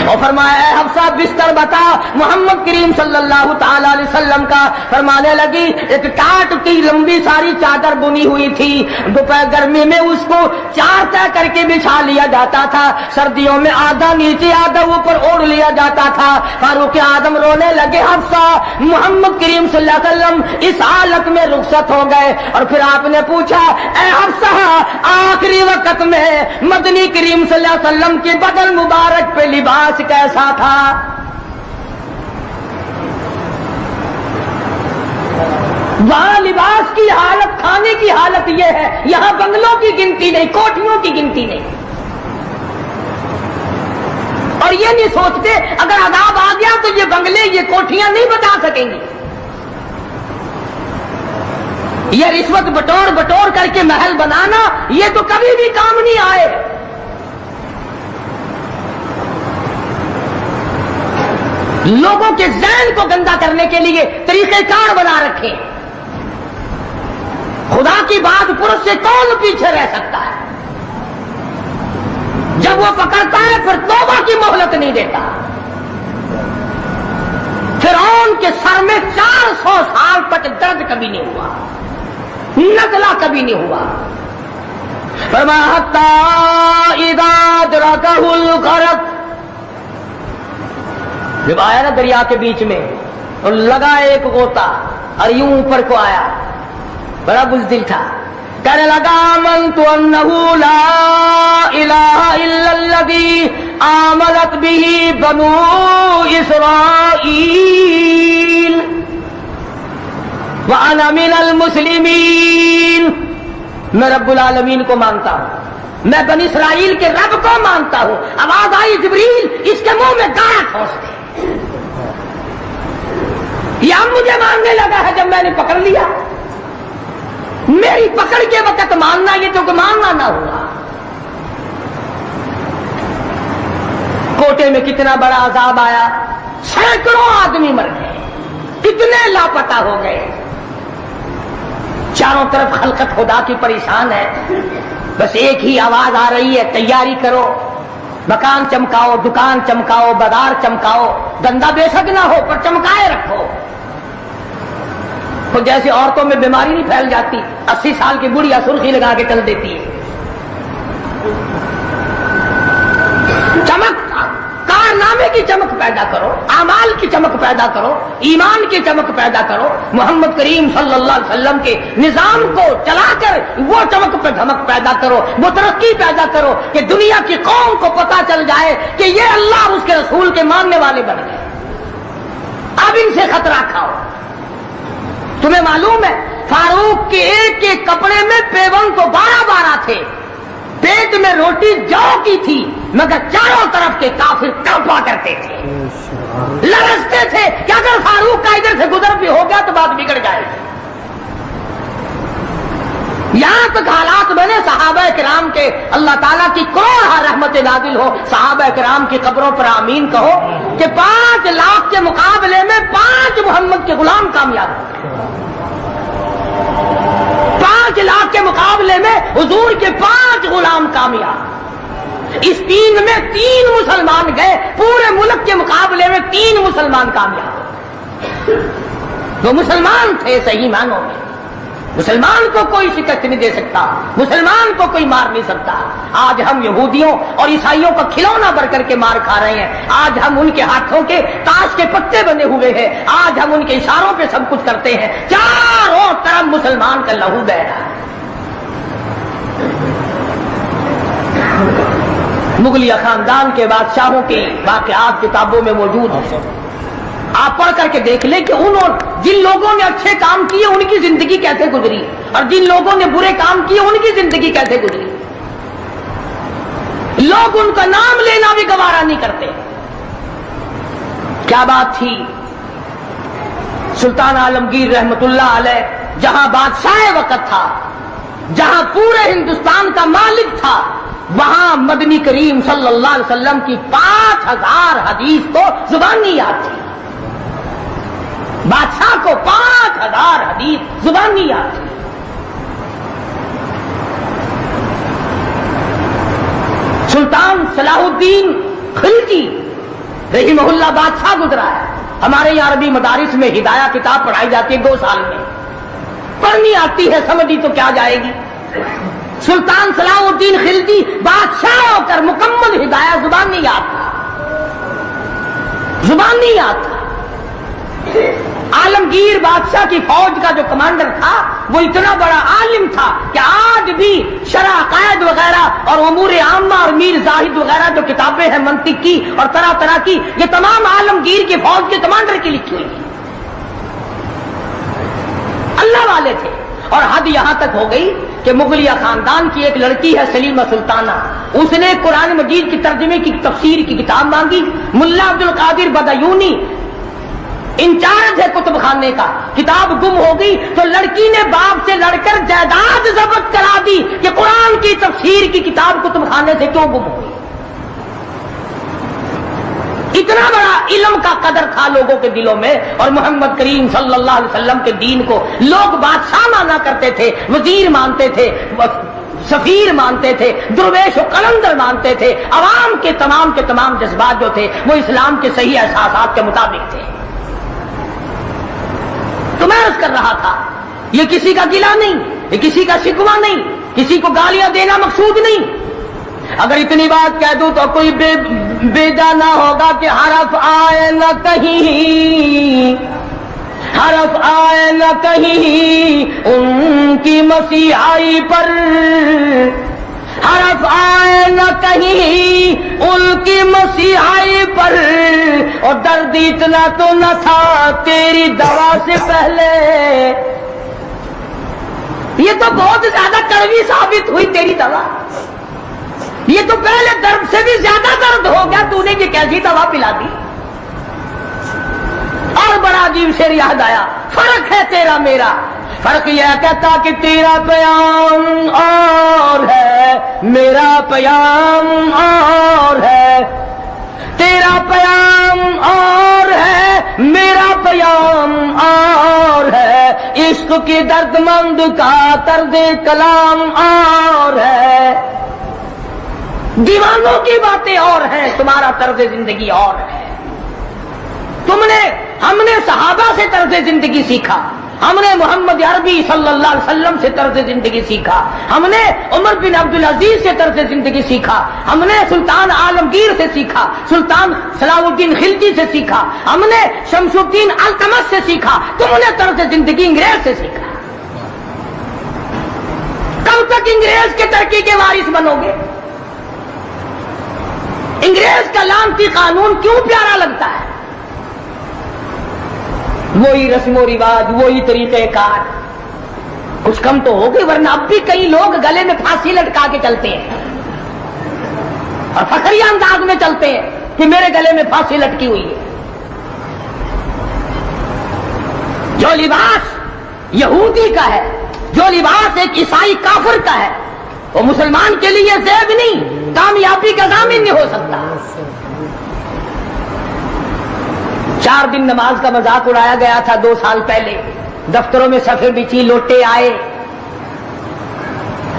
اور فرمایا اے حفصہ بستر بتا محمد کریم صلی اللہ تعالی علیہ وسلم کا۔ فرمانے لگی ایک ٹاٹ کی لمبی ساری چادر بنی ہوئی تھی، دوپہر گرمی میں اس کو 4 طے کر کے بچھا لیا جاتا تھا، سردیوں میں آدھا نیچے آدھا اوپر اوڑھ لیا جاتا تھا۔ فاروق اعظم رونے لگے حفصہ محمد کریم صلی اللہ علیہ وسلم اس حالت میں رخصت ہو گئے، اور پھر آپ نے پوچھا اے حفصہ آخری وقت میں مدنی کریم صلی اللہ علیہ وسلم کے بدن مبارک پہ لباس کیسا تھا؟ وہاں لباس کی حالت، کھانے کی حالت یہ ہے، یہاں بنگلوں کی گنتی نہیں، کوٹھیوں کی گنتی نہیں، اور یہ نہیں سوچتے اگر عذاب آ گیا تو یہ بنگلے یہ کوٹھیاں نہیں بتا سکیں گی، یہ رشوت بٹور کر کے محل بنانا یہ تو کبھی بھی کام نہیں آئے۔ لوگوں کے ذہن کو گندا کرنے کے لیے طریقہ کار بنا رکھے، خدا کی بات پرس سے کون پیچھے رہ سکتا ہے؟ جب وہ پکڑتا ہے پھر توبہ کی مہلت نہیں دیتا۔ فرعون کے سر میں 400 سال تک درد کبھی نہیں ہوا، نزلہ کبھی نہیں ہوا۔ فرمایا حتی اذا ادرکہ الغرق، جب آیا نا دریا کے بیچ میں اور لگا ایک غوطہ اور یوں اوپر کو آیا، بڑا بزدل تھا، کہنے لگا آمنت انہ لا الہ الا الذی آمنت بہ بنو اسرائیل وانا من المسلمین، میں رب العالمین کو مانتا ہوں، میں بنی اسرائیل کے رب کو مانتا ہوں۔ آواز آئی جبریل اس کے منہ میں گانا ٹھونس دے، یا مجھے ماننے لگا ہے جب میں نے پکڑ لیا؟ میری پکڑ کے وقت ماننا یہ تو کہ ماننا نہ ہوا۔ کوٹے میں کتنا بڑا عذاب آیا، سینکڑوں آدمی مر گئے، کتنے لاپتہ ہو گئے، چاروں طرف خلقت خدا کی پریشان ہے، بس ایک ہی آواز آ رہی ہے، تیاری کرو، مکان چمکاؤ، دکان چمکاؤ، بازار چمکاؤ، دندہ بے شک نہ ہو پر چمکائے رکھو۔ تو جیسے عورتوں میں بیماری نہیں پھیل جاتی، 80 سال کی بڑھیا سرخی لگا کے چل دیتی ہے، چمک، کارنامے کی چمک پیدا کرو، اعمال کی چمک پیدا کرو، ایمان کی چمک پیدا کرو، محمد کریم صلی اللہ علیہ وسلم کے نظام کو چلا کر وہ چمک پہ دھمک پیدا کرو، وہ ترقی پیدا کرو کہ دنیا کی قوم کو پتا چل جائے کہ یہ اللہ اور اس کے رسول کے ماننے والے بن گئے۔ اب ان سے خطرہ کھاؤ۔ تمہیں معلوم ہے فاروق کے ایک ایک کپڑے میں پیون تو 12 تھے، پیٹ میں روٹی جو کی تھی، مگر چاروں طرف کے کافر کانپا کرتے تھے، لرزتے تھے کہ اگر فاروق کا ادھر سے گزر بھی ہو گیا تو بات بگڑ جائے گی۔ یہاں تک حالات بنے صحابہ کرام کے، اللہ تعالیٰ کی کروڑ رحمت نازل ہو صحابہ کرام کی قبروں پر آمین کہو کہ 5 لاکھ کے مقابلے میں 5 محمد کے غلام کامیاب ہوئے، 5 لاکھ کے مقابلے میں حضور کے 5 غلام کامیاب، اس 3 میں 3 مسلمان گئے، پورے ملک کے مقابلے میں 3 مسلمان کامیاب، وہ مسلمان تھے صحیح معنوں میں۔ مسلمان کو کوئی شکست نہیں دے سکتا، مسلمان کو کوئی مار نہیں سکتا۔ آج ہم یہودیوں اور عیسائیوں کا کھلونا بن کر کے مار کھا رہے ہیں، آج ہم ان کے ہاتھوں کے تاش کے پتے بنے ہوئے ہیں، آج ہم ان کے اشاروں پہ سب کچھ کرتے ہیں، چاروں طرف مسلمان کا لہو بہہ رہا ہے۔ مغلیہ خاندان کے بادشاہوں کے واقعات کتابوں میں موجود ہیں، آپ پڑھ کر کے دیکھ لیں کہ جن لوگوں نے اچھے کام کیے ان کی زندگی کیسے گزری اور جن لوگوں نے برے کام کیے ان کی زندگی کیسے گزری۔ لوگ ان کا نام لینا بھی گوارا نہیں کرتے۔ کیا بات تھی؟ سلطان عالمگیر رحمت اللہ علیہ جہاں بادشاہ وقت تھا، جہاں پورے ہندوستان کا مالک تھا، وہاں مدنی کریم صلی اللہ علیہ وسلم کی 5000 حدیث کو زبانی یاد تھی، بادشاہ کو 5000 حدیث زبانی یاد تھی۔ سلطان صلاح الدین خلجی رحمہ اللہ بادشاہ گزرا ہے، ہمارے یہاں عربی مدارس میں ہدایہ کتاب پڑھائی جاتی ہے 2 سال میں، پڑھنی آتی ہے سمجھی تو کیا جائے گی۔ سلطان صلاح الدین خلجی بادشاہ ہو کر مکمل ہدایہ زبانی یاد تھا، زبانی یاد تھا۔ عالمگیر بادشاہ کی فوج کا جو کمانڈر تھا وہ اتنا بڑا عالم تھا کہ آج بھی شرح عقائد وغیرہ اور امور عامہ اور میر زاہد وغیرہ جو کتابیں ہیں منطق کی اور طرح طرح کی، یہ تمام عالمگیر کی فوج کے کمانڈر کی لکھی ہوئی ہیں۔ اللہ والے تھے، اور حد یہاں تک ہو گئی کہ مغلیہ خاندان کی ایک لڑکی ہے سلیمہ سلطانہ، اس نے قرآن مجید کی ترجمے کی تفسیر کی کتاب مانگی، ملا عبد القادر بدایونی انچارج ہے کتب خانے کا، کتاب گم ہو گئی تو لڑکی نے باپ سے لڑ کر جائیداد ضبط کرا دی کہ قرآن کی تفسیر کی کتاب کتب خانے سے کیوں گم ہو گئی۔ اتنا بڑا علم کا قدر تھا لوگوں کے دلوں میں، اور محمد کریم صلی اللہ علیہ وسلم کے دین کو لوگ بادشاہ مانا کرتے تھے، وزیر مانتے تھے، سفیر مانتے تھے، درویش و قلندر مانتے تھے۔ عوام کے تمام جذبات جو تھے وہ اسلام کے صحیح احساسات کے مطابق تھے۔ تو میں عرض کر رہا تھا، یہ کسی کا گلہ نہیں، یہ کسی کا شکوہ نہیں، کسی کو گالیاں دینا مقصود نہیں۔ اگر اتنی بات کہہ دوں تو کوئی بیجا نہ ہوگا کہ حرف آئے نہ کہیں، حرف آئے نہ کہیں ان کی مسیحائی پر، حرف آئے نہ کہیں ان کی مسیحائی پر، اور درد اتنا تو نہ تھا تیری دوا سے پہلے، یہ تو بہت زیادہ کڑوی ثابت ہوئی تیری دوا، یہ تو پہلے درد سے بھی زیادہ درد ہو گیا، تو نے یہ کیسی دوا پلا دی۔ اور بڑا عجیب شعر یاد آیا، فرق ہے تیرا میرا، فرق یہ کہتا کہ تیرا پیام اور ہے میرا پیام اور ہے، تیرا پیام اور ہے میرا پیام اور ہے، عشق کی درد مند کا طرز کلام اور ہے، دیوانوں کی باتیں اور ہیں، تمہارا طرز زندگی اور ہے۔ ہم نے صحابہ سے طرز زندگی سیکھا، ہم نے محمد عربی صلی اللہ علیہ وسلم سے طرز زندگی سیکھا، ہم نے عمر بن عبدالعزیز سے طرز زندگی سیکھا، ہم نے سلطان عالمگیر سے سیکھا، سلطان صلاح الدین خلجی سے سیکھا، ہم نے شمس الدین التمش سے سیکھا، تم نے طرز زندگی انگریز سے سیکھا۔ کب تک انگریز کے ترقی کے وارث بنو گے؟ انگریز کا لعنتی قانون کیوں پیارا لگتا ہے؟ وہی رسم و رواج، وہی طریقہ کار، کچھ کم تو ہوگی، ورنہ اب بھی کئی لوگ گلے میں پھانسی لٹکا کے چلتے ہیں اور فخریہ انداز میں چلتے ہیں کہ میرے گلے میں پھانسی لٹکی ہوئی ہے۔ جو لباس یہودی کا ہے، جو لباس ایک عیسائی کافر کا ہے، وہ مسلمان کے لیے زیب نہیں، کامیابی کا ضامن نہیں ہو سکتا۔ 4 دن نماز کا مذاق اڑایا گیا تھا 2 سال پہلے، دفتروں میں صفیں بچھی، لوٹے آئے،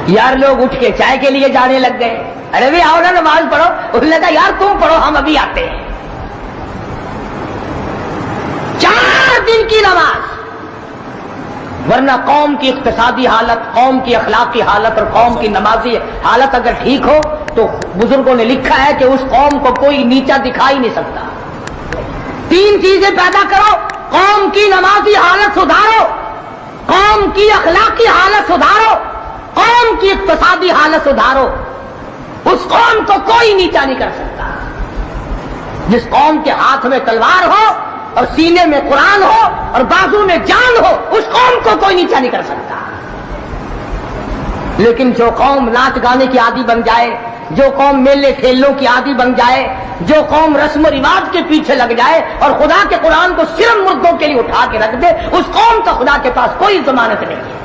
یار لوگ اٹھ کے چائے کے لیے جانے لگ گئے، ارے بھی آؤ نا نماز پڑھو، اس نے کہا یار تم پڑھو ہم ابھی آتے ہیں۔ 4 دن کی نماز، ورنہ قوم کی اقتصادی حالت، قوم کی اخلاقی حالت اور قوم کی نمازی حالت اگر ٹھیک ہو تو بزرگوں نے لکھا ہے کہ اس قوم کو کوئی نیچا دکھا ہی نہیں سکتا۔ 3 چیزیں پیدا کرو، قوم کی نمازی حالت سدھارو، قوم کی اخلاقی حالت سدھارو، قوم کی اقتصادی حالت سدھارو، اس قوم کو کوئی نیچا نہیں کر سکتا۔ جس قوم کے ہاتھ میں تلوار ہو اور سینے میں قرآن ہو اور بازو میں جان ہو، اس قوم کو کوئی نیچا نہیں کر سکتا۔ لیکن جو قوم ناچ گانے کی عادی بن جائے، جو قوم میلے ٹھیلوں کی عادی بن جائے، جو قوم رسم و رواج کے پیچھے لگ جائے اور خدا کے قرآن کو صرف مردوں کے لیے اٹھا کے رکھ دے، اس قوم کا خدا کے پاس کوئی ضمانت نہیں ہے۔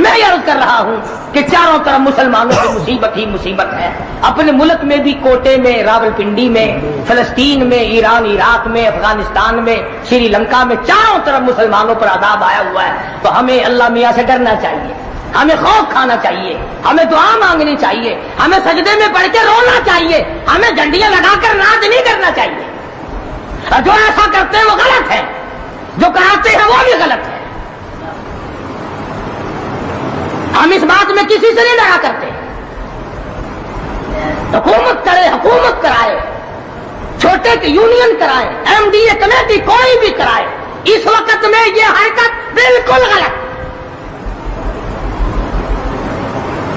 میں یہ عرض کر رہا ہوں کہ چاروں طرف مسلمانوں کی مصیبت ہی مصیبت ہے، اپنے ملک میں بھی، کوٹے میں، راولپنڈی میں، فلسطین میں، ایران عراق میں، افغانستان میں، سری لنکا میں، چاروں طرف مسلمانوں پر عذاب آیا ہوا ہے۔ تو ہمیں اللہ میاں سے ڈرنا چاہیے، ہمیں خوف کھانا چاہیے، ہمیں دعا مانگنی چاہیے، ہمیں سجدے میں پڑھ کے رونا چاہیے، ہمیں ڈنڈیاں لگا کر ناچ نہیں کرنا چاہیے، اور جو ایسا کرتے ہیں وہ غلط ہے، جو کراتے ہیں وہ بھی غلط ہے۔ ہم اس بات میں کسی سے نہیں ڈرا کرتے، حکومت کرے، حکومت کرائے، چھوٹے کی یونین کرائے، ایم ڈی اے کمیٹی کوئی بھی کرائے، اس وقت میں یہ حرکت بالکل غلط۔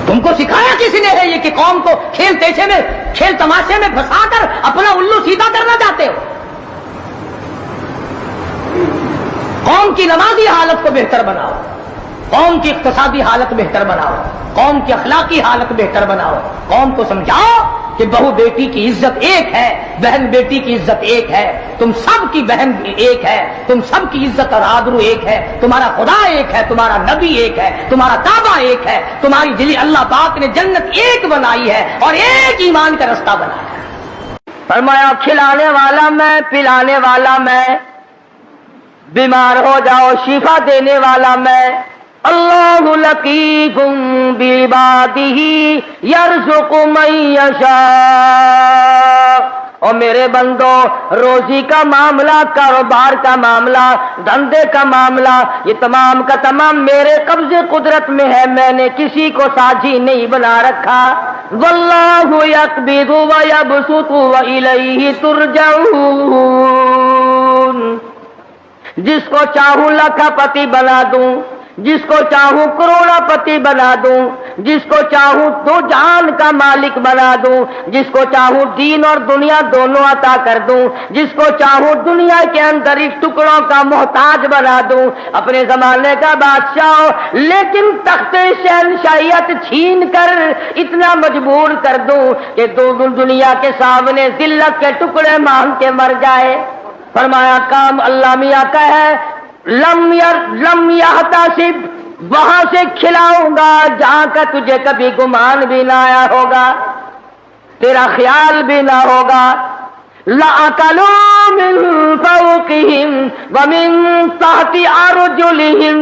تم کو سکھایا کسی نے ہے یہ کہ قوم کو کھیل تیشے میں، کھیل تماشے میں پھنسا کر اپنا الو سیدھا کرنا چاہتے ہو؟ قوم کی نمازی حالت کو بہتر بناؤ، قوم کی اقتصادی حالت بہتر بناؤ، قوم کی اخلاقی حالت بہتر بناؤ، قوم کو سمجھاؤ کہ بہو بیٹی کی عزت ایک ہے، بہن بیٹی کی عزت ایک ہے، تم سب کی بہن ایک ہے، تم سب کی عزت اور آبرو ایک ہے، تمہارا خدا ایک ہے، تمہارا نبی ایک ہے، تمہارا کعبہ ایک ہے، تمہاری دلی اللہ پاک نے جنت ایک بنائی ہے اور ایک ایمان کا رستہ بنایا ہے۔ فرمایا کھلانے والا میں، پلانے والا میں، بیمار ہو جاؤ شفا دینے والا میں، اللہ لطیف بعبادہ یرزق من یشاء۔ اور میرے بندو، روزی کا معاملہ، کاروبار کا معاملہ، دھندے کا معاملہ، یہ تمام کا تمام میرے قبضے قدرت میں ہے، میں نے کسی کو ساجی نہیں بنا رکھا۔ واللہ یقبض ویبسط والیہ ترجعون۔ جس کو چاہوں لاکھا پتی بنا دوں، جس کو چاہوں کروڑپتی بنا دوں، جس کو چاہوں دو جہان کا مالک بنا دوں، جس کو چاہوں دین اور دنیا دونوں عطا کر دوں، جس کو چاہوں دنیا کے اندر اس ٹکڑوں کا محتاج بنا دوں، اپنے زمانے کا بادشاہ ہو، لیکن تخت شہنشاہیت چھین کر اتنا مجبور کر دوں کہ دنیا کے سامنے ذلت کے ٹکڑے مانگ کے مر جائے۔ فرمایا کام اللہ میاں کا ہے، لم یحتسب، وہاں سے کھلاؤں گا جہاں کا تجھے کبھی گمان بھی نہ آیا ہوگا، تیرا خیال بھی نہ ہوگا۔ لَأَكَلُوا مِن فَوْقِهِمْ وَمِن تَحْتِ أَرْجُلِهِمْ،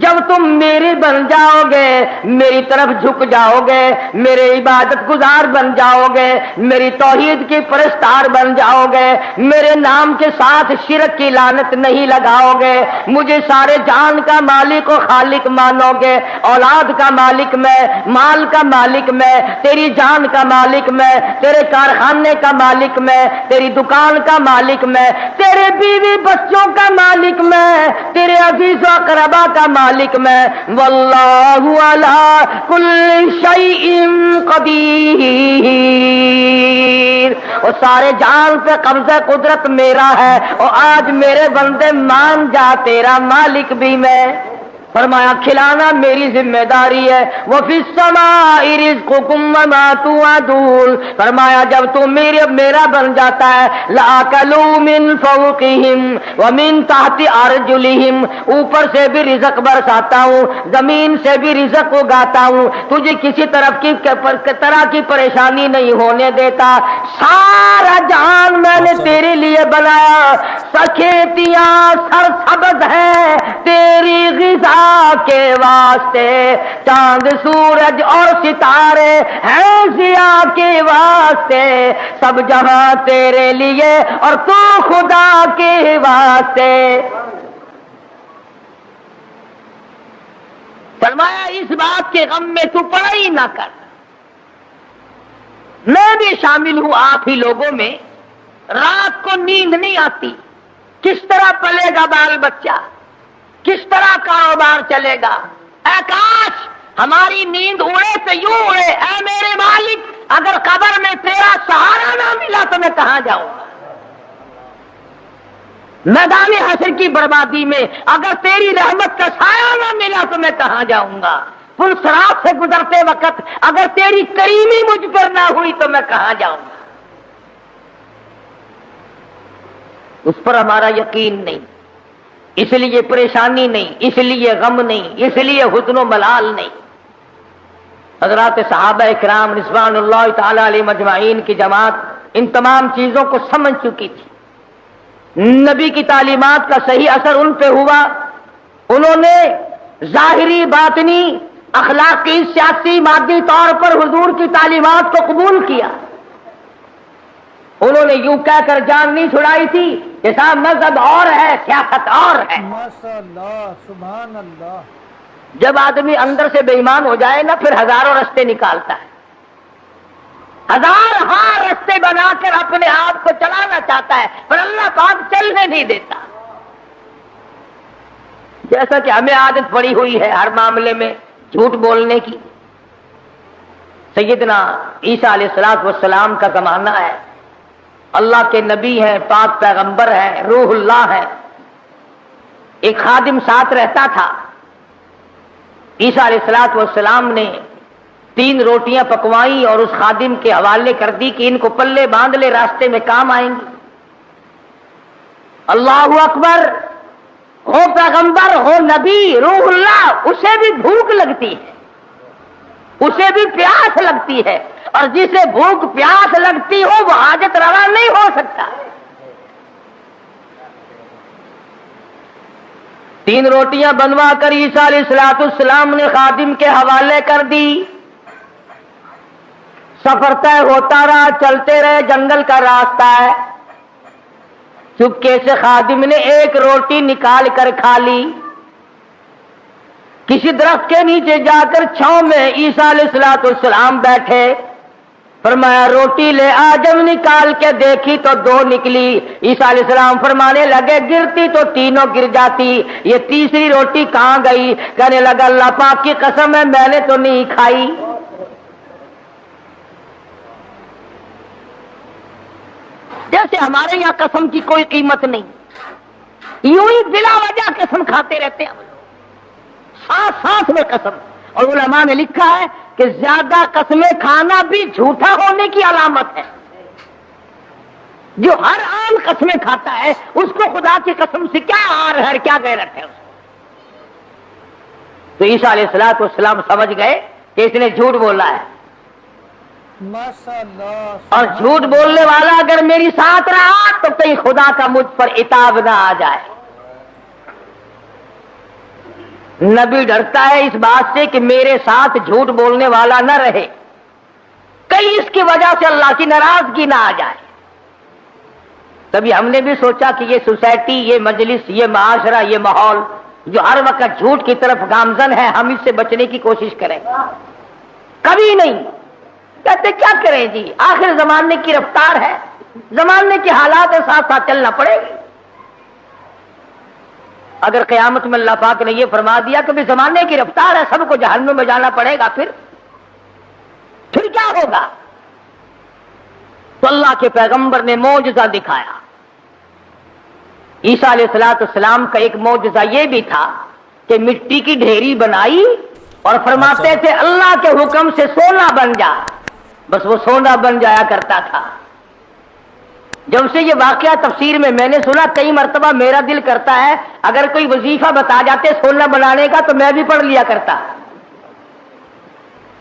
جب تم میرے بن جاؤ گے، میری طرف جھک جاؤ گے، میرے عبادت گزار بن جاؤ گے، میری توحید کی پرستار بن جاؤ گے، میرے نام کے ساتھ شرک کی لعنت نہیں لگاؤ گے، مجھے سارے جان کا مالک و خالق مانو گے، اولاد کا مالک میں، مال کا مالک میں، تیری جان کا مالک میں، تیرے کارخانے کا مالک میں، تیری دکان کا مالک میں، تیرے بیوی بچوں کا مالک میں، تیرے عزیز و اقربا کا مالک میں، واللہ علی کل شیء قدیر، اور سارے جان پہ قبضہ قدرت میرا ہے، اور آج میرے بندے مان جا تیرا مالک بھی میں۔ فرمایا کھلانا میری ذمہ داری ہے، وفی السماء رزقکم وما توعدون، فرمایا جب تو میرا بن جاتا ہے، لَأَكَلُوا مِن فَوْقِهِمْ وَمِن تَحْتِ أَرْجُلِهِمْ، اوپر سے بھی رزق برساتا ہوں، زمین سے بھی رزق اگاتا ہوں، تجھے کسی طرح کی پریشانی نہیں ہونے دیتا، سارا جہان میں نے تیرے لیے بنایا، کھیتیاں سرسبز ہیں تیری غذا کے واسطے، چاند سورج اور ستارے ہیں ضیاء کے واسطے، سب جہاں تیرے لیے اور تو خدا کے واسطے۔ فرمایا اس بات کے غم میں تو پڑھائی نہ کر، میں بھی شامل ہوں آپ ہی لوگوں میں، رات کو نیند نہیں آتی، کس طرح پلے گا بال بچہ، کس طرح کاروبار چلے گا، اے کاش ہماری نیند اڑے تو یوں اڑے، اے میرے مالک اگر قبر میں تیرا سہارا نہ ملا تو میں کہاں جاؤں گا، میدان حشر کی بربادی میں اگر تیری رحمت کا سایہ نہ ملا تو میں کہاں جاؤں گا، پل صراط سے گزرتے وقت اگر تیری کریمی مجھ پر نہ ہوئی تو میں کہاں جاؤں گا۔ اس پر ہمارا یقین نہیں، اس لیے پریشانی نہیں، اس لیے غم نہیں، اس لیے حزن و ملال نہیں۔ حضرات صحابہ اکرام رضوان اللہ تعالی علیہ مجمعین کی جماعت ان تمام چیزوں کو سمجھ چکی تھی، نبی کی تعلیمات کا صحیح اثر ان پہ ہوا، انہوں نے ظاہری باطنی اخلاقی سیاسی مادی طور پر حضور کی تعلیمات کو قبول کیا، انہوں نے یوں کہہ کر جان نہیں چھڑائی تھی کہ صاحب مذہب اور ہے سیاست اور ہے۔ ماشاء اللہ، سبحان اللہ۔ جب آدمی اندر سے بے ایمان ہو جائے نا، پھر ہزاروں رستے نکالتا ہے، ہزار رستے بنا کر اپنے آپ کو چلانا چاہتا ہے، پر اللہ پاک چلنے نہیں دیتا۔ جیسا کہ ہمیں عادت پڑی ہوئی ہے ہر معاملے میں جھوٹ بولنے کی، سیدنا عیسیٰ علیہ السلام کا زمانہ ہے، اللہ کے نبی ہیں، پاک پیغمبر ہیں، روح اللہ ہے، ایک خادم ساتھ رہتا تھا، عیسیٰ علیہ السلام نے 3 روٹیاں پکوائیں اور اس خادم کے حوالے کر دی کہ ان کو پلے باندھ لے، راستے میں کام آئیں گی۔ اللہ اکبر، ہو پیغمبر ہو نبی روح اللہ، اسے بھی بھوک لگتی ہے، اسے بھی پیاس لگتی ہے، اور جسے بھوک پیاس لگتی ہو وہ حاجت روا نہیں ہو سکتا۔ 3 روٹیاں بنوا کر عیسیٰ علیہ السلام نے خادم کے حوالے کر دی، سفر طے ہوتا رہا، چلتے رہے، جنگل کا راستہ ہے، چپکے سے خادم نے 1 روٹی نکال کر کھا لی، کسی درخت کے نیچے جا کر چھاؤں میں عیسیٰ علیہ السلام بیٹھے، فرمایا روٹی لے آ، جب نکال کے دیکھی تو 2 نکلی۔ عیسیٰ علیہ السلام فرمانے لگے گرتی تو تینوں گر جاتی، یہ تیسری روٹی کہاں گئی؟ کہنے لگا اللہ پاک کی قسم ہے میں نے تو نہیں کھائی۔ جیسے ہمارے یہاں قسم کی کوئی قیمت نہیں، یوں ہی بلا وجہ قسم کھاتے رہتے ہیں، ساتھ ساتھ میں قسم۔ اور علماء نے لکھا ہے کہ زیادہ قسمیں کھانا بھی جھوٹا ہونے کی علامت ہے۔ جو ہر عام قسمیں کھاتا ہے اس کو خدا کی قسم سے کیا آر ہے، کیا غیرت ہے اس کو۔ تو عیسیٰ علیہ السلام سمجھ گئے کہ اس نے جھوٹ بولا ہے، ماشاءاللہ۔ اور جھوٹ بولنے والا اگر میری ساتھ رہا تو کہیں خدا کا مجھ پر عتاب نہ آ جائے۔ نبی ڈرتا ہے اس بات سے کہ میرے ساتھ جھوٹ بولنے والا نہ رہے، کہیں اس کی وجہ سے اللہ کی ناراضگی نہ آ جائے۔ کبھی ہم نے بھی سوچا کہ یہ سوسائٹی، یہ مجلس، یہ معاشرہ، یہ ماحول جو ہر وقت جھوٹ کی طرف گامزن ہے، ہم اس سے بچنے کی کوشش کریں؟ کبھی نہیں۔ کہتے کیا کریں جی، آخر زمانے کی رفتار ہے، زمانے کے حالات کے ساتھ ساتھ چلنا پڑے گا۔ اگر قیامت میں اللہ پاک نے یہ فرما دیا کہ زمانے کی رفتار ہے، سب کو جہنم میں جانا پڑے گا، پھر کیا ہوگا؟ تو اللہ کے پیغمبر نے معجزہ دکھایا۔ عیسیٰ علیہ السلام کا ایک معجزہ یہ بھی تھا کہ مٹی کی ڈھیری بنائی اور فرماتے تھے اللہ کے حکم سے سونا بن جا، بس وہ سونا بن جایا کرتا تھا۔ جب سے یہ واقعہ تفسیر میں نے سنا، کئی مرتبہ میرا دل کرتا ہے اگر کوئی وظیفہ بتا جاتے سونا بنانے کا تو میں بھی پڑھ لیا کرتا،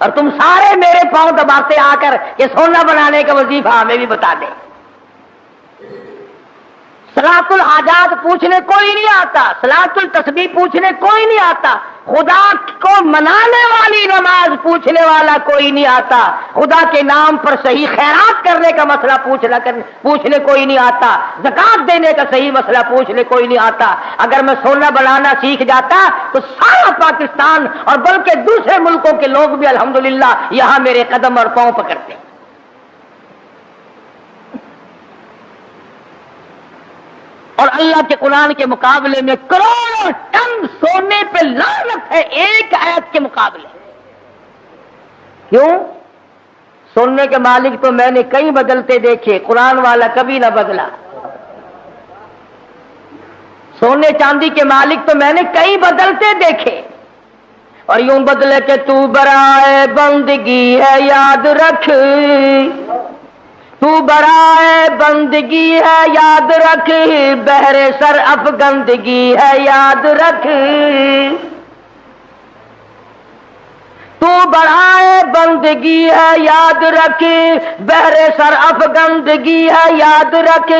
اور تم سارے میرے پاؤں دباتے آ کر کہ سونا بنانے کا وظیفہ ہمیں بھی بتا دیں۔ صلاۃ الحاجات پوچھنے کوئی نہیں آتا، صلاۃ التسبیح پوچھنے کوئی نہیں آتا، خدا کو منانے والی نماز پوچھنے والا کوئی نہیں آتا، خدا کے نام پر صحیح خیرات کرنے کا مسئلہ پوچھنے کوئی نہیں آتا، زکات دینے کا صحیح مسئلہ پوچھنے کوئی نہیں آتا۔ اگر میں سونا بنانا سیکھ جاتا تو سارا پاکستان اور بلکہ دوسرے ملکوں کے لوگ بھی الحمدللہ یہاں میرے قدم اور پاؤں پکڑتے۔ اور اللہ کے قرآن کے مقابلے میں کروڑوں ٹن سونے پہ لعنت ہے ایک آیت کے مقابلے۔ کیوں؟ سونے کے مالک تو میں نے کئی بدلتے دیکھے، قرآن والا کبھی نہ بدلا۔ سونے چاندی کے مالک تو میں نے کئی بدلتے دیکھے، اور یوں بدلے کہ تو برائے بندگی ہے یاد رکھ، تو برائے بندگی ہے یاد رکھ، بہر سر افگندگی ہے یاد رکھ، تو برائے بندگی ہے یاد رکھ، بہر سر افگندگی ہے یاد رکھ،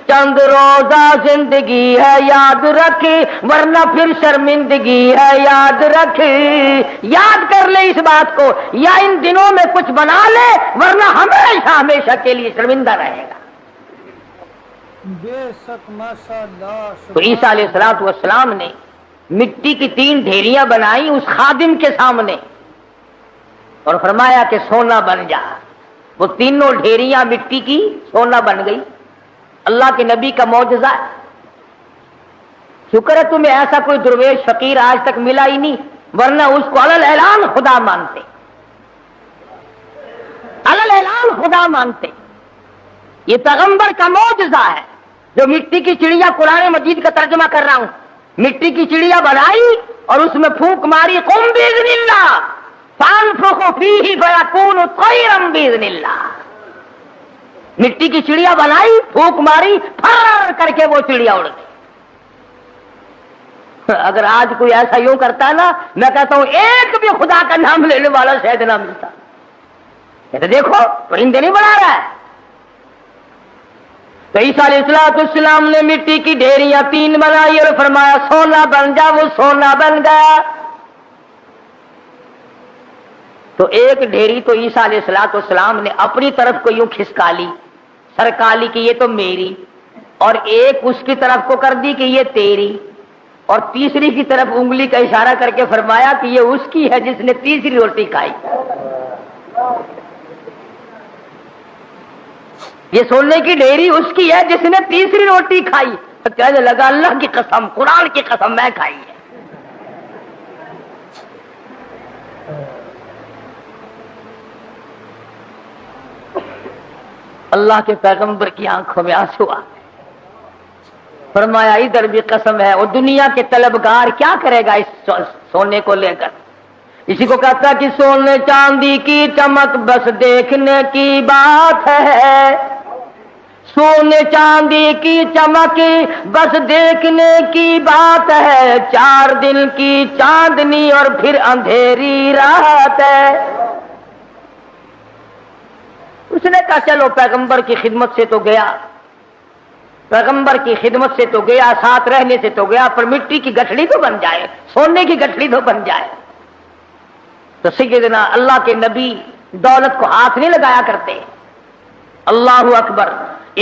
چند روزہ زندگی ہے یاد رکھ، ورنہ پھر شرمندگی ہے یاد رکھ۔ یاد کر لے اس بات کو، یا ان دنوں میں کچھ بنا لے ورنہ ہمیشہ ہمیشہ کے لیے شرمندہ رہے گا۔ بے شک ماشاءاللہ۔ تو عیسیٰ علیہ السلام نے مٹی کی 3 ڈھیریاں بنائی اس خادم کے سامنے اور فرمایا کہ سونا بن جا۔ وہ تینوں ڈھیریاں مٹی کی سونا بن گئی۔ اللہ کے نبی کا معجزہ ہے۔ شکر ہے تمہیں ایسا کوئی درویش فقیر آج تک ملا ہی نہیں، ورنہ اس کو علل اعلان خدا مانتے، علل اعلان خدا مانتے۔ یہ پیغمبر کا معجزہ ہے جو مٹی کی چڑیا، قرآن مجید کا ترجمہ کر رہا ہوں، مٹی کی چڑیا بنائی اور اس میں پھونک ماری، قم باذن اللہ فانفخ فیہ فیکون طیرا باذن اللہ۔ مٹی کی چڑیا بنائی، پھونک ماری، پھر کر کے وہ چڑیا اڑ گئی۔ اگر آج کوئی ایسا یوں کرتا ہے نا، میں کہتا ہوں ایک بھی خدا کا نام لینے والا شاید نہ ملتا۔ یہ تو دیکھو پرندے نہیں بنا رہا ہے۔ تو عیسیٰ علیہ السلام نے مٹی کی ڈھیریاں 3 بنائی اور فرمایا سونا بن جا، وہ سونا بن گیا۔ تو ایک ڈھیری تو عیسیٰ علیہ السلام نے اپنی طرف کو یوں کھسکا لی، سرکا لی کہ یہ تو میری، اور ایک اس کی طرف کو کر دی کہ یہ تیری، اور تیسری کی طرف انگلی کا اشارہ کر کے فرمایا کہ یہ اس کی ہے جس نے تیسری روٹی کھائی۔ یہ سونے کی ڈھیری اس کی ہے جس نے تیسری روٹی کھائی. تو کہنے لگا اللہ کی قسم، قرآن کی قسم میں کھائی ہے. اللہ کے پیغمبر کی آنکھوں میں آنسو آ گئے. فرمایا ادھر بھی قسم ہے. اور دنیا کے طلبگار کیا کرے گا اس سونے کو لے کر؟ اسی کو کہتا کہ سونے چاندی کی چمک بس دیکھنے کی بات ہے. سونے چاندی کی چمک بس دیکھنے کی بات ہے. 4 دن کی چاندنی اور پھر اندھیری رات ہے. اس نے کہا چلو پیغمبر کی خدمت سے تو گیا، پیغمبر کی خدمت سے تو گیا، ساتھ رہنے سے تو گیا، پر مٹی کی گٹھڑی تو بن جائے، سونے کی گٹھڑی تو بن جائے. تو سیدنا اللہ کے نبی دولت کو ہاتھ نہیں لگایا کرتے. اللہ اکبر.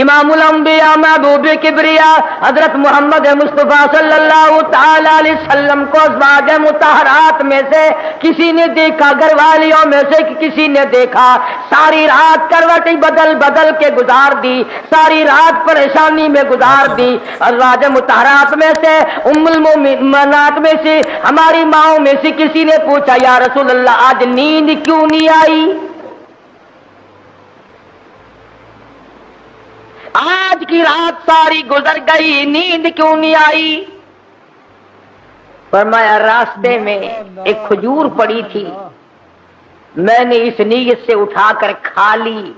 امام الانبیاء محبوب کبریا حضرت محمد مصطفیٰ صلی اللہ تعالی علیہ وسلم کو ازواج مطہرات میں سے کسی نے دیکھا، گھر والیوں میں سے کسی نے دیکھا، ساری رات کروٹیں بدل بدل کے گزار دی، ساری رات پریشانی میں گزار دی. ازواج مطہرات میں سے ام المؤمنات میں سے ہماری ماؤں میں سے کسی نے پوچھا یا رسول اللہ آج نیند کیوں نہیں آئی؟ آج کی رات ساری گزر گئی، نیند کیوں نہیں آئی؟ فرمایا راستے میں ایک کھجور پڑی تھی، میں نے اس نیت سے اٹھا کر کھا لی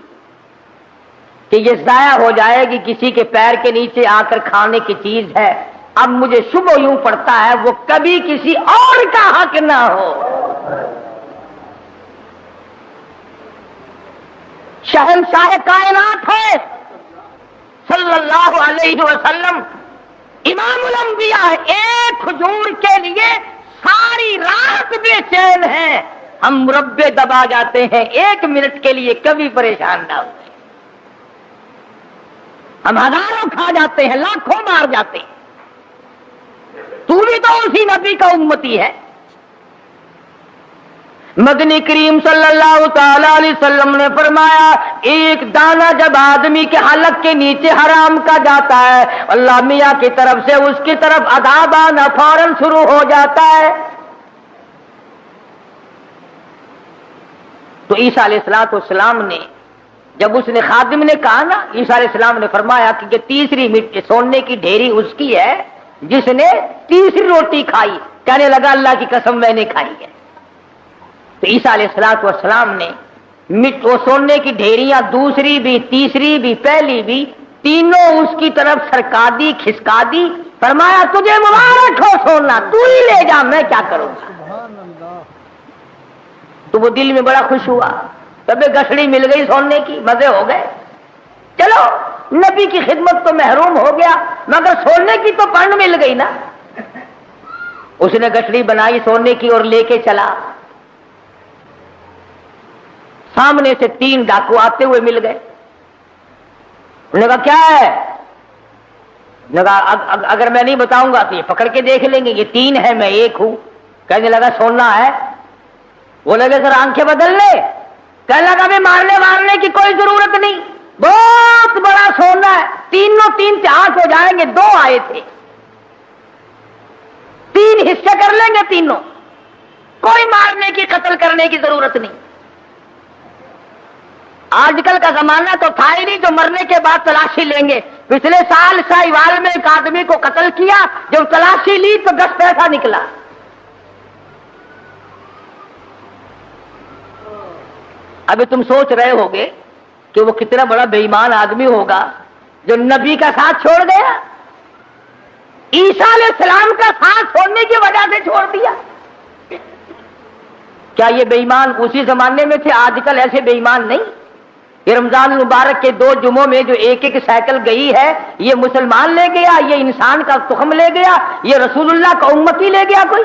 کہ یہ ضائع ہو جائے گی، کسی کے پیر کے نیچے آ کر کھانے کی چیز ہے. اب مجھے شبہ یوں پڑتا ہے وہ کبھی کسی اور کا حق نہ ہو. شہنشاہ کائنات ہے صلی اللہ علیہ وسلم، امام الانبیاء، ایک کھجور کے لیے ساری رات بے چین ہیں. ہم مربے دبا جاتے ہیں 1 منٹ کے لیے، کبھی پریشان نہ ہوتے. ہم ہزاروں کھا جاتے ہیں، لاکھوں مار جاتے ہیں. تو بھی تو اسی نبی کا امتی ہے. مدنی کریم صلی اللہ تعالی علیہ وسلم نے فرمایا ایک دانہ جب آدمی کے حلق کے نیچے حرام کا جاتا ہے، اللہ میاں کی طرف سے اس کی طرف عذاب آنا فوراً شروع ہو جاتا ہے. تو عیسیٰ علیہ السلام نے جب اس نے خادم نے کہا نا، عیسیٰ علیہ السلام نے فرمایا کہ یہ تیسری مٹی سونے کی ڈھیری اس کی ہے جس نے تیسری روٹی کھائی. کہنے لگا اللہ کی قسم میں نے کھائی ہے. تو عیسیٰ علیہ السلام نے وہ سونے کی ڈھیریاں دوسری بھی، تیسری بھی، پہلی بھی، تینوں اس کی طرف سرکا دی، کھسکا دی. فرمایا تجھے مبارک ہو سونا، تو ہی لے جا، میں کیا کروں گا. تو وہ دل میں بڑا خوش ہوا، تبھی گٹھڑی مل گئی سونے کی، مزے ہو گئے. چلو نبی کی خدمت تو محروم ہو گیا مگر سونے کی تو پن مل گئی نا. اس نے گٹھڑی بنائی سونے کی اور لے کے چلا. سامنے سے 3 ڈاکو آتے ہوئے مل گئے. انہوں نے کہا کیا ہے؟ انہوں نے کہا اگر میں نہیں بتاؤں گا تو یہ پکڑ کے دیکھ لیں گے، یہ 3 ہے میں 1 ہوں. کہنے لگا سونا ہے؟ وہ لگے سر آنکھیں بدل لے. کہنے لگا بھی مارنے کی کوئی ضرورت نہیں، بہت بڑا سونا ہے، تینوں 3 سے 8 ہو جائیں گے. 2 آئے تھے، 3 حصے کر لیں گے تینوں، کوئی مارنے کی قتل کرنے کی ضرورت نہیں. آج کل کا زمانہ تو تھا ہی نہیں جو مرنے کے بعد تلاشی لیں گے. پچھلے سال ساہیوال میں ایک آدمی کو قتل کیا، جب تلاشی لی تو 10 پیسہ نکلا. ابھی تم سوچ رہے ہوگے کہ وہ کتنا بڑا بے ایمان آدمی ہوگا جو نبی کا ساتھ چھوڑ گیا، عیسیٰ علیہ السلام کا ساتھ چھوڑنے کی وجہ سے چھوڑ دیا. کیا یہ بے ایمان اسی زمانے میں تھے؟ آج کل ایسے بے ایمان نہیں. یہ رمضان المبارک کے 2 جمعوں میں جو ایک سائیکل گئی ہے، یہ مسلمان لے گیا، یہ انسان کا تخم لے گیا، یہ رسول اللہ کا امتی لے گیا کوئی؟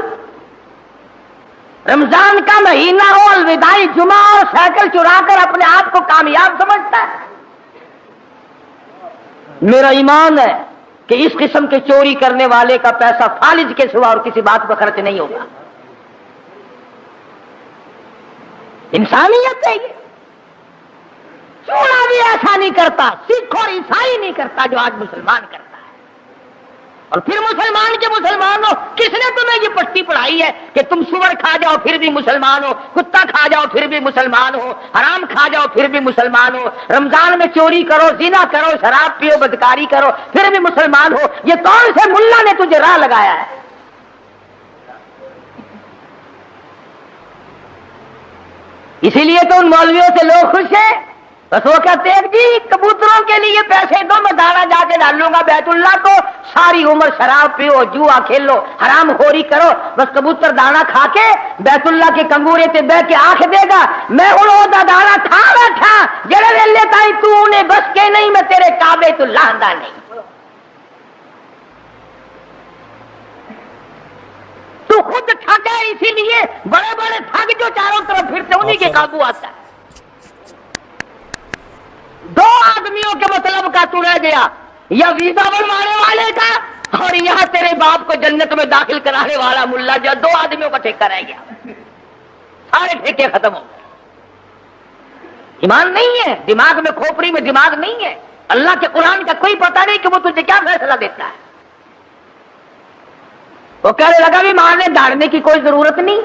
رمضان کا مہینہ ہو، الوداعی جمعہ اور سائیکل چرا کر اپنے آپ کو کامیاب سمجھتا ہے. میرا ایمان ہے کہ اس قسم کے چوری کرنے والے کا پیسہ فالج کے سوا اور کسی بات پر خرچ نہیں ہوگا. انسانیت ہے یہ. چوڑا بھی کوئی ایسا نہیں کرتا، سکھ اور عیسائی نہیں کرتا جو آج مسلمان کرتا ہے۔ اور پھر مسلمان کے مسلمان ہو، کس نے تمہیں یہ پٹی پڑھائی ہے کہ تم سور کھا جاؤ پھر بھی مسلمان ہو، کتا کھا جاؤ پھر بھی مسلمان ہو، حرام کھا جاؤ پھر بھی مسلمان ہو، رمضان میں چوری کرو، زنا کرو، شراب پیو، بدکاری کرو پھر بھی مسلمان ہو؟ یہ کون سے ملا نے تجھے راہ لگایا ہے؟ اسی لیے تو ان مولویوں سے لوگ خوش ہیں، بس وہ کہتے ہیں جی کبوتروں کے لیے پیسے دو، میں دانا جا کے ڈالوں گا بیت اللہ کو، ساری عمر شراب پیو، جوا کھیلو، حرام خوری کرو، بس کبوتر دانا کھا کے بیت اللہ کے کنگورے تے بہ کے آنکھ دے گا میں ہوں دا دانا کھا بیٹھا جڑے ویلے تائی تو انہیں بس کے نہیں، میں تیرے کعبے تو لاندہ نہیں۔ تو خود ٹھگ ہے، اسی لیے بڑے بڑے ٹھگ جو چاروں طرف پھرتے انہیں کے قابو آتا ہے۔ دو آدمیوں کے مطلب کا تو رہ گیا، یا ویزا بنوانے والے کا اور یہاں تیرے باپ کو جنت میں داخل کرانے والا ملا، جو دو آدمیوں کا ٹھیکہ رہ گیا، سارے ٹھیکے ختم ہو گئے۔ ایمان نہیں ہے، دماغ میں کھوپڑی میں دماغ نہیں ہے، اللہ کے قرآن کا کوئی پتہ نہیں کہ وہ تجھے کیا فیصلہ دیتا ہے۔ وہ کہنے لگا بھی مارنے دھاڑنے کی کوئی ضرورت نہیں،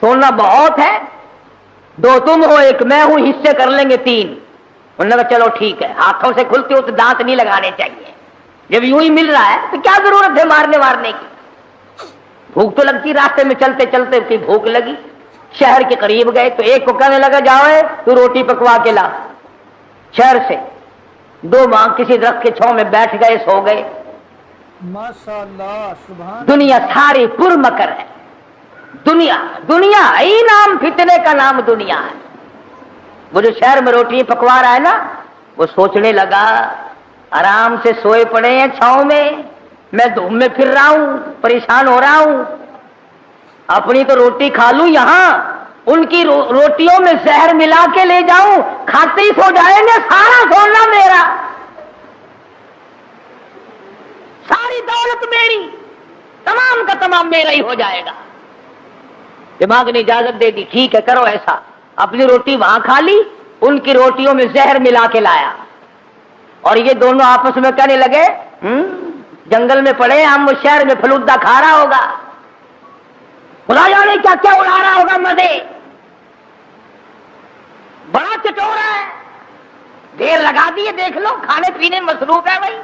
سونا بہت ہے، دو تم ہو ایک میں ہوں، حصے کر لیں گے 3۔ انہوں نے کہا چلو ٹھیک ہے، ہاتھوں سے کھلتے ہو تو دانت نہیں لگانے چاہیے، جب یوں ہی مل رہا ہے تو کیا ضرورت ہے مارنے وارنے کی؟ بھوک تو لگتی، راستے میں چلتے چلتے اس کی بھوک لگی، شہر کے قریب گئے تو ایک کو کہنے لگا جاؤ تو روٹی پکوا کے لا شہر سے۔ 2 ماں کسی درخت کے چھاؤں میں بیٹھ گئے، سو گئے۔ ماشاءاللہ، سبحان دنیا ساری پر مکر ہے، دنیا ہی نام فتنے کا نام دنیا ہے۔ وہ جو شہر میں روٹی پکوا رہا ہے نا، وہ سوچنے لگا آرام سے سوئے پڑے ہیں چھاؤں میں دھوم میں پھر رہا ہوں، پریشان ہو رہا ہوں، اپنی تو روٹی کھا لوں، یہاں ان کی روٹیوں میں زہر ملا کے لے جاؤں، کھاتے ہی سو جائیں گے، سارا سونا میرا، ساری دولت میری، تمام کا تمام میرا ہی ہو جائے گا۔ دماغ نے اجازت دے دی، ٹھیک ہے کرو ایسا۔ اپنی روٹی وہاں کھا لی، ان کی روٹیوں میں زہر ملا کے لایا، اور یہ دونوں آپس میں کہنے لگے جنگل میں پڑے ہم، شہر میں فلودا کھا رہا ہوگا، خدا جانے کیا کیا اڑا رہا ہوگا مزے، بڑا چٹورا ہے، دیر لگا دیے، دیکھ لو کھانے پینے میں مصروف ہے بھائی۔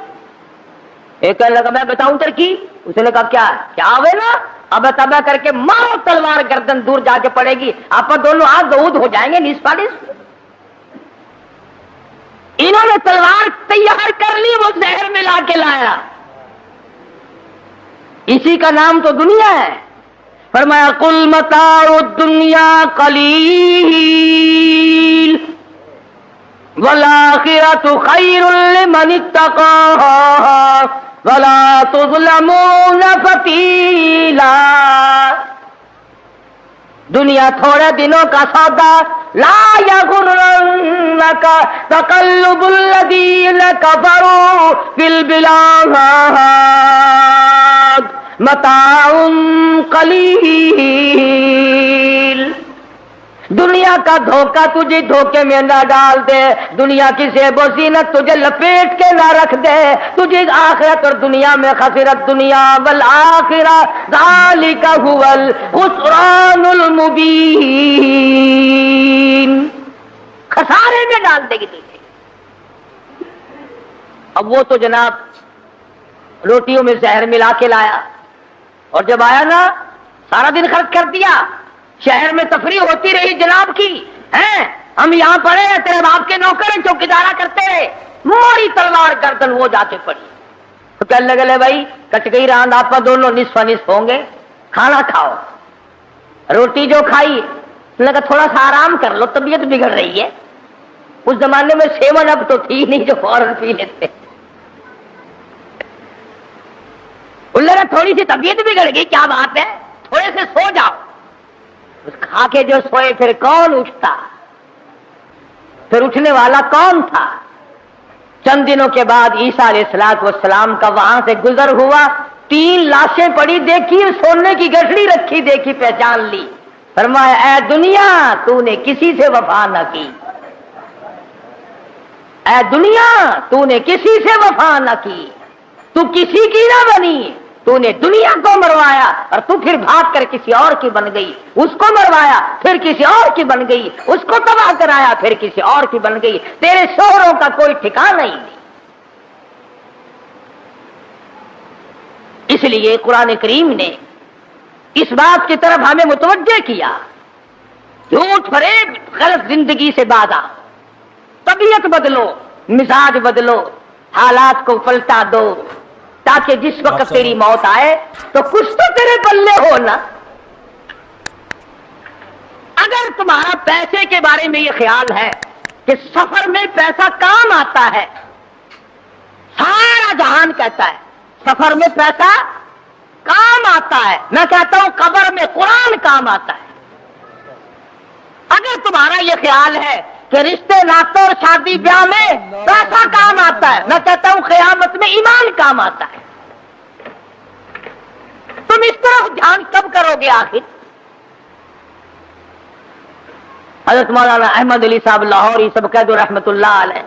ایک کہنے لگا میں بتاؤں ترکیب، اس نے کہا کیا ہوئے نا، اب تبا کر کے مارو تلوار، گردن دور جا کے پڑے گی، آپ دونوں آج دعود ہو جائیں گے نصف نصف۔ انہوں نے تلوار تیار کر لی، وہ زہر ملا کے لایا، اسی کا نام تو دنیا ہے۔ فرمایا قل متاع الدنیا قلیل والآخرۃ خیر لمن اتقى ولا تظلمون فتیلا۔ دنیا تھوڑے دنوں کا سودا، لا یغرنک تقلب الذین کفروا فی البلاد متاع قلیل۔ دنیا کا دھوکہ تجھے دھوکے میں نہ ڈال دے، دنیا کی زیب و زینت تجھے لپیٹ کے نہ رکھ دے، تجھے آخرت اور دنیا میں خسرت دنیا والآخرہ ذالک هو الخسران المبین، خسارے میں ڈال دے گی تجھے۔ اب وہ تو جناب روٹیوں میں زہر ملا کے لایا، اور جب آیا نا سارا دن خرچ کر دیا، شہر میں تفریح ہوتی رہی جناب کی، ہیں ہم یہاں پڑے ہیں، تیرے باپ کے نوکر ہیں، چوکیدارا کرتے رہے، موری تلوار گردن وہ جا کے پڑی۔ تو کہنے لگے لے بھائی کٹ گئی راند، آپ دونوں نصف نصف ہوں گے، کھانا کھاؤ۔ روٹی جو کھائی لگا تھوڑا سا آرام کر لو، طبیعت بگڑ رہی ہے۔ اس زمانے میں 7 اپ تو تھی نہیں جو فوراً پی لیتے، اللہ تھوڑی سی طبیعت بگڑ گئی، کیا بات ہے، تھوڑے سے سو جاؤ۔ اس کھا کے جو سوئے پھر کون اٹھتا، پھر اٹھنے والا کون تھا؟ چند دنوں کے بعد عیسیٰ علیہ السلام کا وہاں سے گزر ہوا، 3 لاشیں پڑی دیکھی، سونے کی گٹھڑی رکھی دیکھی، پہچان لی، فرمایا اے دنیا تو نے کسی سے وفا نہ کی، اے دنیا تو نے کسی سے وفا نہ کی، تو کسی کی نہ بنی، تو نے دنیا کو مروایا اور تو پھر بھاگ کر کسی اور کی بن گئی، اس کو مروایا پھر کسی اور کی بن گئی، اس کو تباہ کرایا پھر کسی اور کی بن گئی، تیرے شوہروں کا کوئی ٹھکانہ ہی نہیں۔ اس لیے قرآن کریم نے اس بات کی طرف ہمیں متوجہ کیا، جھوٹ فریب غلط زندگی سے بادا، طبیعت بدلو، مزاج بدلو، حالات کو پلٹا دو، تاکہ جس وقت تیری موت آئے تو کچھ تو تیرے پلے ہو نا۔ اگر تمہارا پیسے کے بارے میں یہ خیال ہے کہ سفر میں پیسہ کام آتا ہے، سارا جہان کہتا ہے سفر میں پیسہ کام آتا ہے، میں کہتا ہوں قبر میں قرآن کام آتا ہے۔ اگر تمہارا یہ خیال ہے کہ رشتے ناطوں اور شادی بیاہ میں پیسہ کام آتا ہے، میں کہتا ہوں قیامت میں ایمان کام آتا ہے۔ تم اس طرف دھیان کب کرو گے آخر؟ حضرت مولانا احمد علی صاحب لاہوری سب کہہ دو رحمت اللہ علیہ،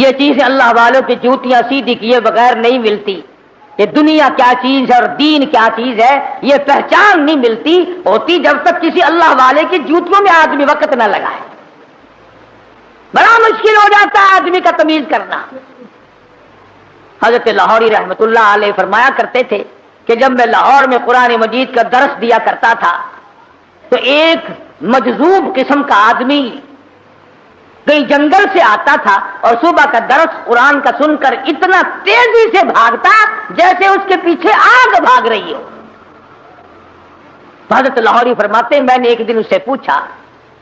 یہ چیزیں اللہ والوں کی جوتیاں سیدھی کیے بغیر نہیں ملتی، کہ دنیا کیا چیز ہے اور دین کیا چیز ہے یہ پہچان نہیں ملتی ہوتی جب تک کسی اللہ والے کی جوتیوں میں آدمی وقت نہ لگائے۔ بڑا مشکل ہو جاتا ہے آدمی کا تمیز کرنا۔ حضرت لاہوری رحمت اللہ علیہ فرمایا کرتے تھے کہ جب میں لاہور میں قرآن مجید کا درس دیا کرتا تھا تو ایک مجذوب قسم کا آدمی کئی جنگل سے آتا تھا اور صبح کا درس قرآن کا سن کر اتنا تیزی سے بھاگتا جیسے اس کے پیچھے آگ بھاگ رہی ہو۔ حضرت لاہوری فرماتے ہیں میں نے ایک دن اس سے پوچھا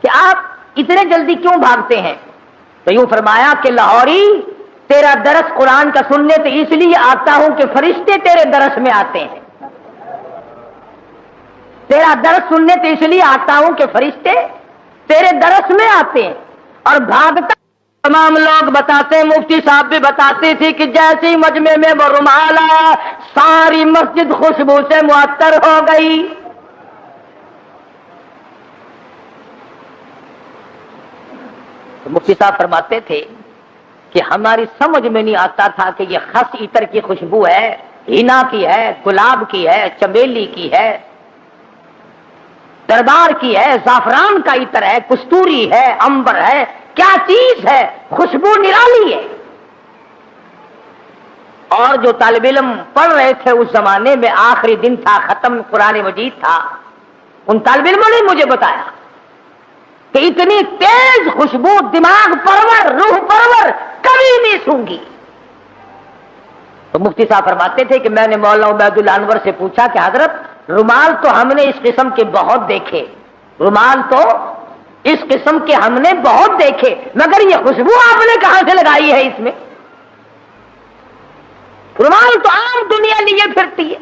کہ آپ اتنے جلدی کیوں بھاگتے ہیں؟ تو یوں فرمایا کہ لاہوری تیرا درس قرآن کا سننے تو اس لیے آتا ہوں کہ فرشتے تیرے درس میں آتے ہیں، تیرا درس سننے تو اس لیے آتا ہوں کہ فرشتے تیرے درس میں آتے ہیں۔ اور بھاگتا تمام لوگ بتاتے ہیں، مفتی صاحب بھی بتاتے تھے کہ جیسے ہی مجمع میں وہ رومال آیا ساری مسجد خوشبو سے معطر ہو گئی۔ تو مفتی صاحب فرماتے تھے کہ ہماری سمجھ میں نہیں آتا تھا کہ یہ خس عطر کی خوشبو ہے، ہینا کی ہے، گلاب کی ہے، چمیلی کی ہے، دربار کی ہے، زعفران کا عطر ہے، کستوری ہے، عنبر ہے، کیا چیز ہے، خوشبو نرالی ہے۔ اور جو طالب علم پڑھ رہے تھے اس زمانے میں آخری دن تھا، ختم قرآن مجید تھا، ان طالب علموں نے مجھے بتایا کہ اتنی تیز خوشبو دماغ پرور، روح پرور کبھی نہیں سونگی۔ تو مفتی صاحب فرماتے تھے کہ میں نے مولانا عبید اللہ انور سے پوچھا کہ حضرت رومال تو ہم نے اس قسم کے بہت دیکھے، رومال تو اس قسم کے ہم نے بہت دیکھے، مگر یہ خوشبو آپ نے کہاں سے لگائی ہے اس میں؟ رومال تو عام دنیا لیے پھرتی ہے،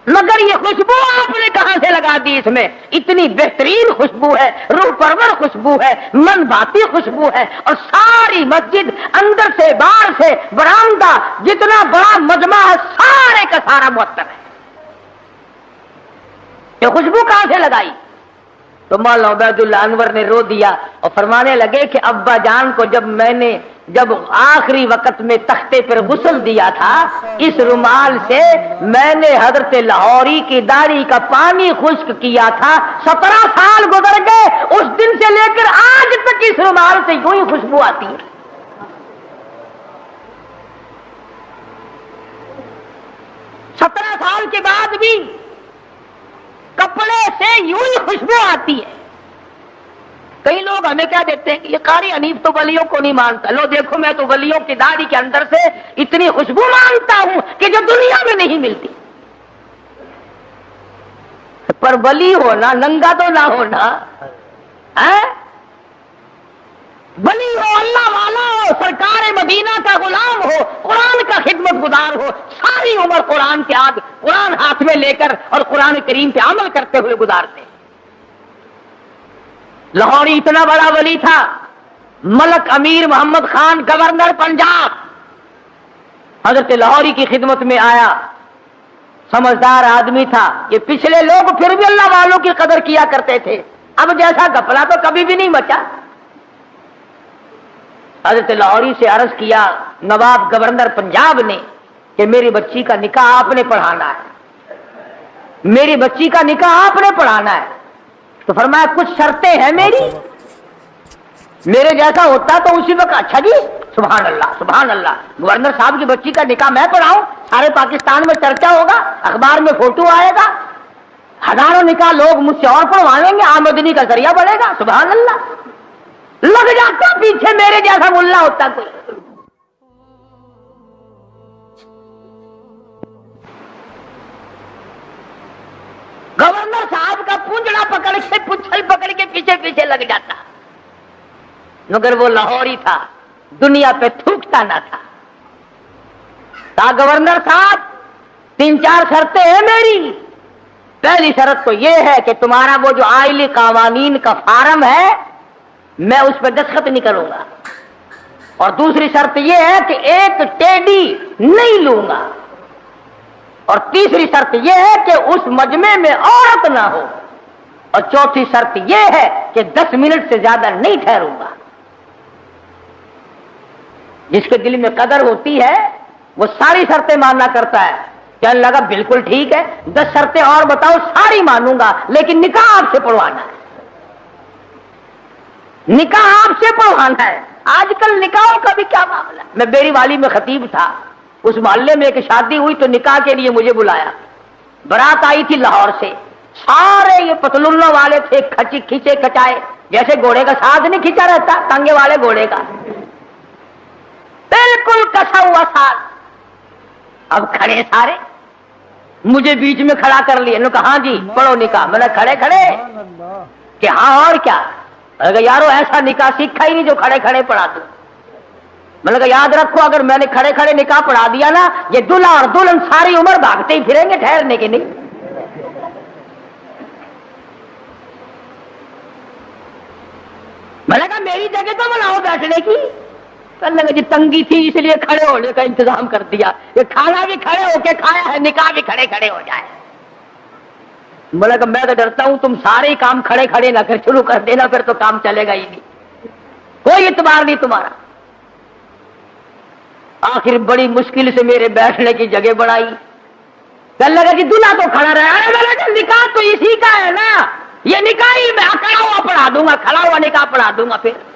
مگر یہ خوشبو آپ نے کہاں سے لگا دی اس میں؟ اتنی بہترین خوشبو ہے، روح پرور خوشبو ہے، من باتی خوشبو ہے، اور ساری مسجد اندر سے باہر سے برآمدہ جتنا بڑا مجمع ہے سارے کا سارا معطر ہے۔ یہ خوشبو کہاں سے لگائی؟ تو مولانا عبید اللہ انور نے رو دیا اور فرمانے لگے کہ ابا جان کو جب آخری وقت میں تختے پر غسل دیا تھا اس رومال سے میں نے حضرت لاہوری کی داڑھی کا پانی خشک کیا تھا، 17 سال گزر گئے، اس دن سے لے کر آج تک اس رومال سے یوں ہی خوشبو آتی ہے۔ 17 سال کے بعد بھی کپڑے سے یوں ہی خوشبو آتی ہے۔ کئی لوگ ہمیں کیا دیتے ہیں کہ یہ قاری حنیف تو ولیوں کو نہیں مانتا، لو دیکھو میں تو ولیوں کی داڑھی کے اندر سے اتنی خوشبو مانتا ہوں کہ جو دنیا میں نہیں ملتی۔ پر ولی ہونا ننگا تو نہ ہونا، ولی ہو، اللہ والا ہو، سرکار مدینہ کا غلام ہو، قرآن کا خدمت گزار ہو، ساری عمر قرآن کے آگ قرآن ہاتھ میں لے کر اور قرآن کریم پہ عمل کرتے ہوئے گزارتے۔ لاہوری اتنا بڑا ولی تھا، ملک امیر محمد خان گورنر پنجاب حضرت لاہوری کی خدمت میں آیا، سمجھدار آدمی تھا۔ یہ پچھلے لوگ پھر بھی اللہ والوں کی قدر کیا کرتے تھے، اب جیسا گپلا تو کبھی بھی نہیں بچا۔ حضرت لاہوری سے عرض کیا نواب گورنر پنجاب نے کہ میری بچی کا نکاح آپ نے پڑھانا ہے، میری بچی کا نکاح آپ نے پڑھانا ہے۔ تو فرمایا کچھ شرطیں ہیں میری، میرے جیسا ہوتا تو اسی وقت اچھا جی سبحان اللہ سبحان اللہ، گورنر صاحب کی بچی کا نکاح میں پڑھاؤں، سارے پاکستان میں چرچا ہوگا، اخبار میں فوٹو آئے گا، ہزاروں نکاح لوگ مجھ سے اور پڑھوائیں گے، آمدنی کا ذریعہ بڑھے گا، سبحان اللہ۔ لگ جاتا پیچھے میرے جیسا ملا ہوتا کوئی۔ گورنر صاحب کا پونجڑا پکڑ کے پچھل پکڑ کے پیچھے پیچھے لگ جاتا، مگر وہ لاہوری تھا، دنیا پہ تھوکتا نہ تھا۔ کہا گورنر صاحب 3-4 شرطیں ہیں میری، پہلی شرط تو یہ ہے کہ تمہارا وہ جو آئلی قوانین کا فارم ہے میں اس پہ دستخط نہیں کروں گا، اور دوسری شرط یہ ہے کہ ایک ٹیڈی نہیں لوں گا، اور تیسری شرط یہ ہے کہ اس مجمع میں عورت نہ ہو، اور چوتھی شرط یہ ہے کہ 10 منٹ سے زیادہ نہیں ٹھہروں گا۔ جس کے دل میں قدر ہوتی ہے وہ ساری شرطیں ماننا کرتا ہے۔ کہنے لگا بالکل ٹھیک ہے، 10 شرطیں اور بتاؤ، ساری مانوں گا، لیکن نکاح آپ سے پڑھوانا ہے، نکاح آپ سے پڑھوانا ہے۔ آج کل نکاحوں کا بھی کیا معاملہ ہے۔ میں بیری والی میں خطیب تھا، اس محلے میں ایک شادی ہوئی تو نکاح کے لیے مجھے بلایا، برات آئی تھی لاہور سے، سارے یہ پتلونوں والے تھے، کھچے کچائے، جیسے گھوڑے کا ساتھ نہیں کھینچا رہتا ٹانگے والے گھوڑے کا، بالکل کسا ہوا ساتھ۔ اب کھڑے سارے، مجھے بیچ میں کھڑا کر لیا، انہوں نے کہا ہاں جی پڑھو نکاح۔ میں نے کھڑے کہ ہاں اور کیا؟ میں نے کہا یارو ایسا نکاح سیکھا ہی نہیں جو کھڑے کھڑے پڑھا دوں۔ میں نے کہا یاد رکھو اگر میں نے کھڑے کھڑے نکاح پڑھا دیا نا، یہ دلہا اور دلہن ساری عمر بھاگتے ہی پھریں گے، ٹھہرنے کے نہیں۔ میں نے کہا میری جگہ تو بناؤ بیٹھنے کی۔ کہنے لگا جی تنگی تھی اس لیے کھڑے ہونے کا انتظام کر دیا، یہ کھانا بھی کھڑے ہو کے کھایا ہے، نکاح بھی کھڑے کھڑے ہو جائے۔ میں نے کہا میں تو ڈرتا ہوں تم سارے ہی کام کھڑے کھڑے نہ کر شروع کر دینا، پھر تو کام چلے گا ہی نہیں، کوئی اعتبار نہیں تمہارا۔ آخر بڑی مشکل سے میرے بیٹھنے کی جگہ بنائی۔ کہنے لگا کہ دلہا تو کھڑا رہا ہے۔ میں نے کہا نکاح تو اسی کا ہے نا، یہ نکاح ہی میں کھڑا ہوا پڑھا دوں گا، کھڑا ہوا نکاح پڑھا دوں گا۔ پھر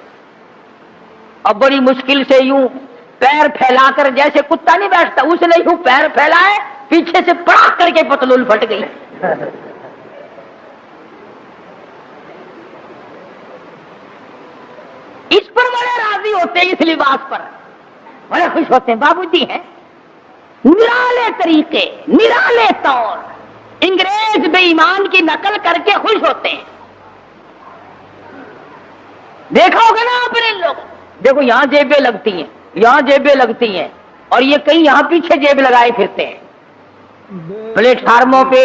اب بڑی مشکل سے یوں پیر پھیلا کر، جیسے کتا نہیں بیٹھتا اس نے یوں پیر پھیلائے، پیچھے سے پڑاخ کر کے پتلون پھٹ گئی۔ اس پر بڑے راضی ہوتے ہیں، اس لباس پر بڑے خوش ہوتے ہیں۔ بابو جی ہیں نرالے طریقے، نرالے طور، انگریز بے ایمان کی نقل کر کے خوش ہوتے ہیں۔ دیکھا ہوگا نا آپ نے لوگ، دیکھو یہاں جیبیں لگتی ہیں، یہاں جیبیں لگتی ہیں، اور یہ کہیں یہاں پیچھے جیب لگائے پھرتے ہیں۔ پلیٹ فارموں پہ،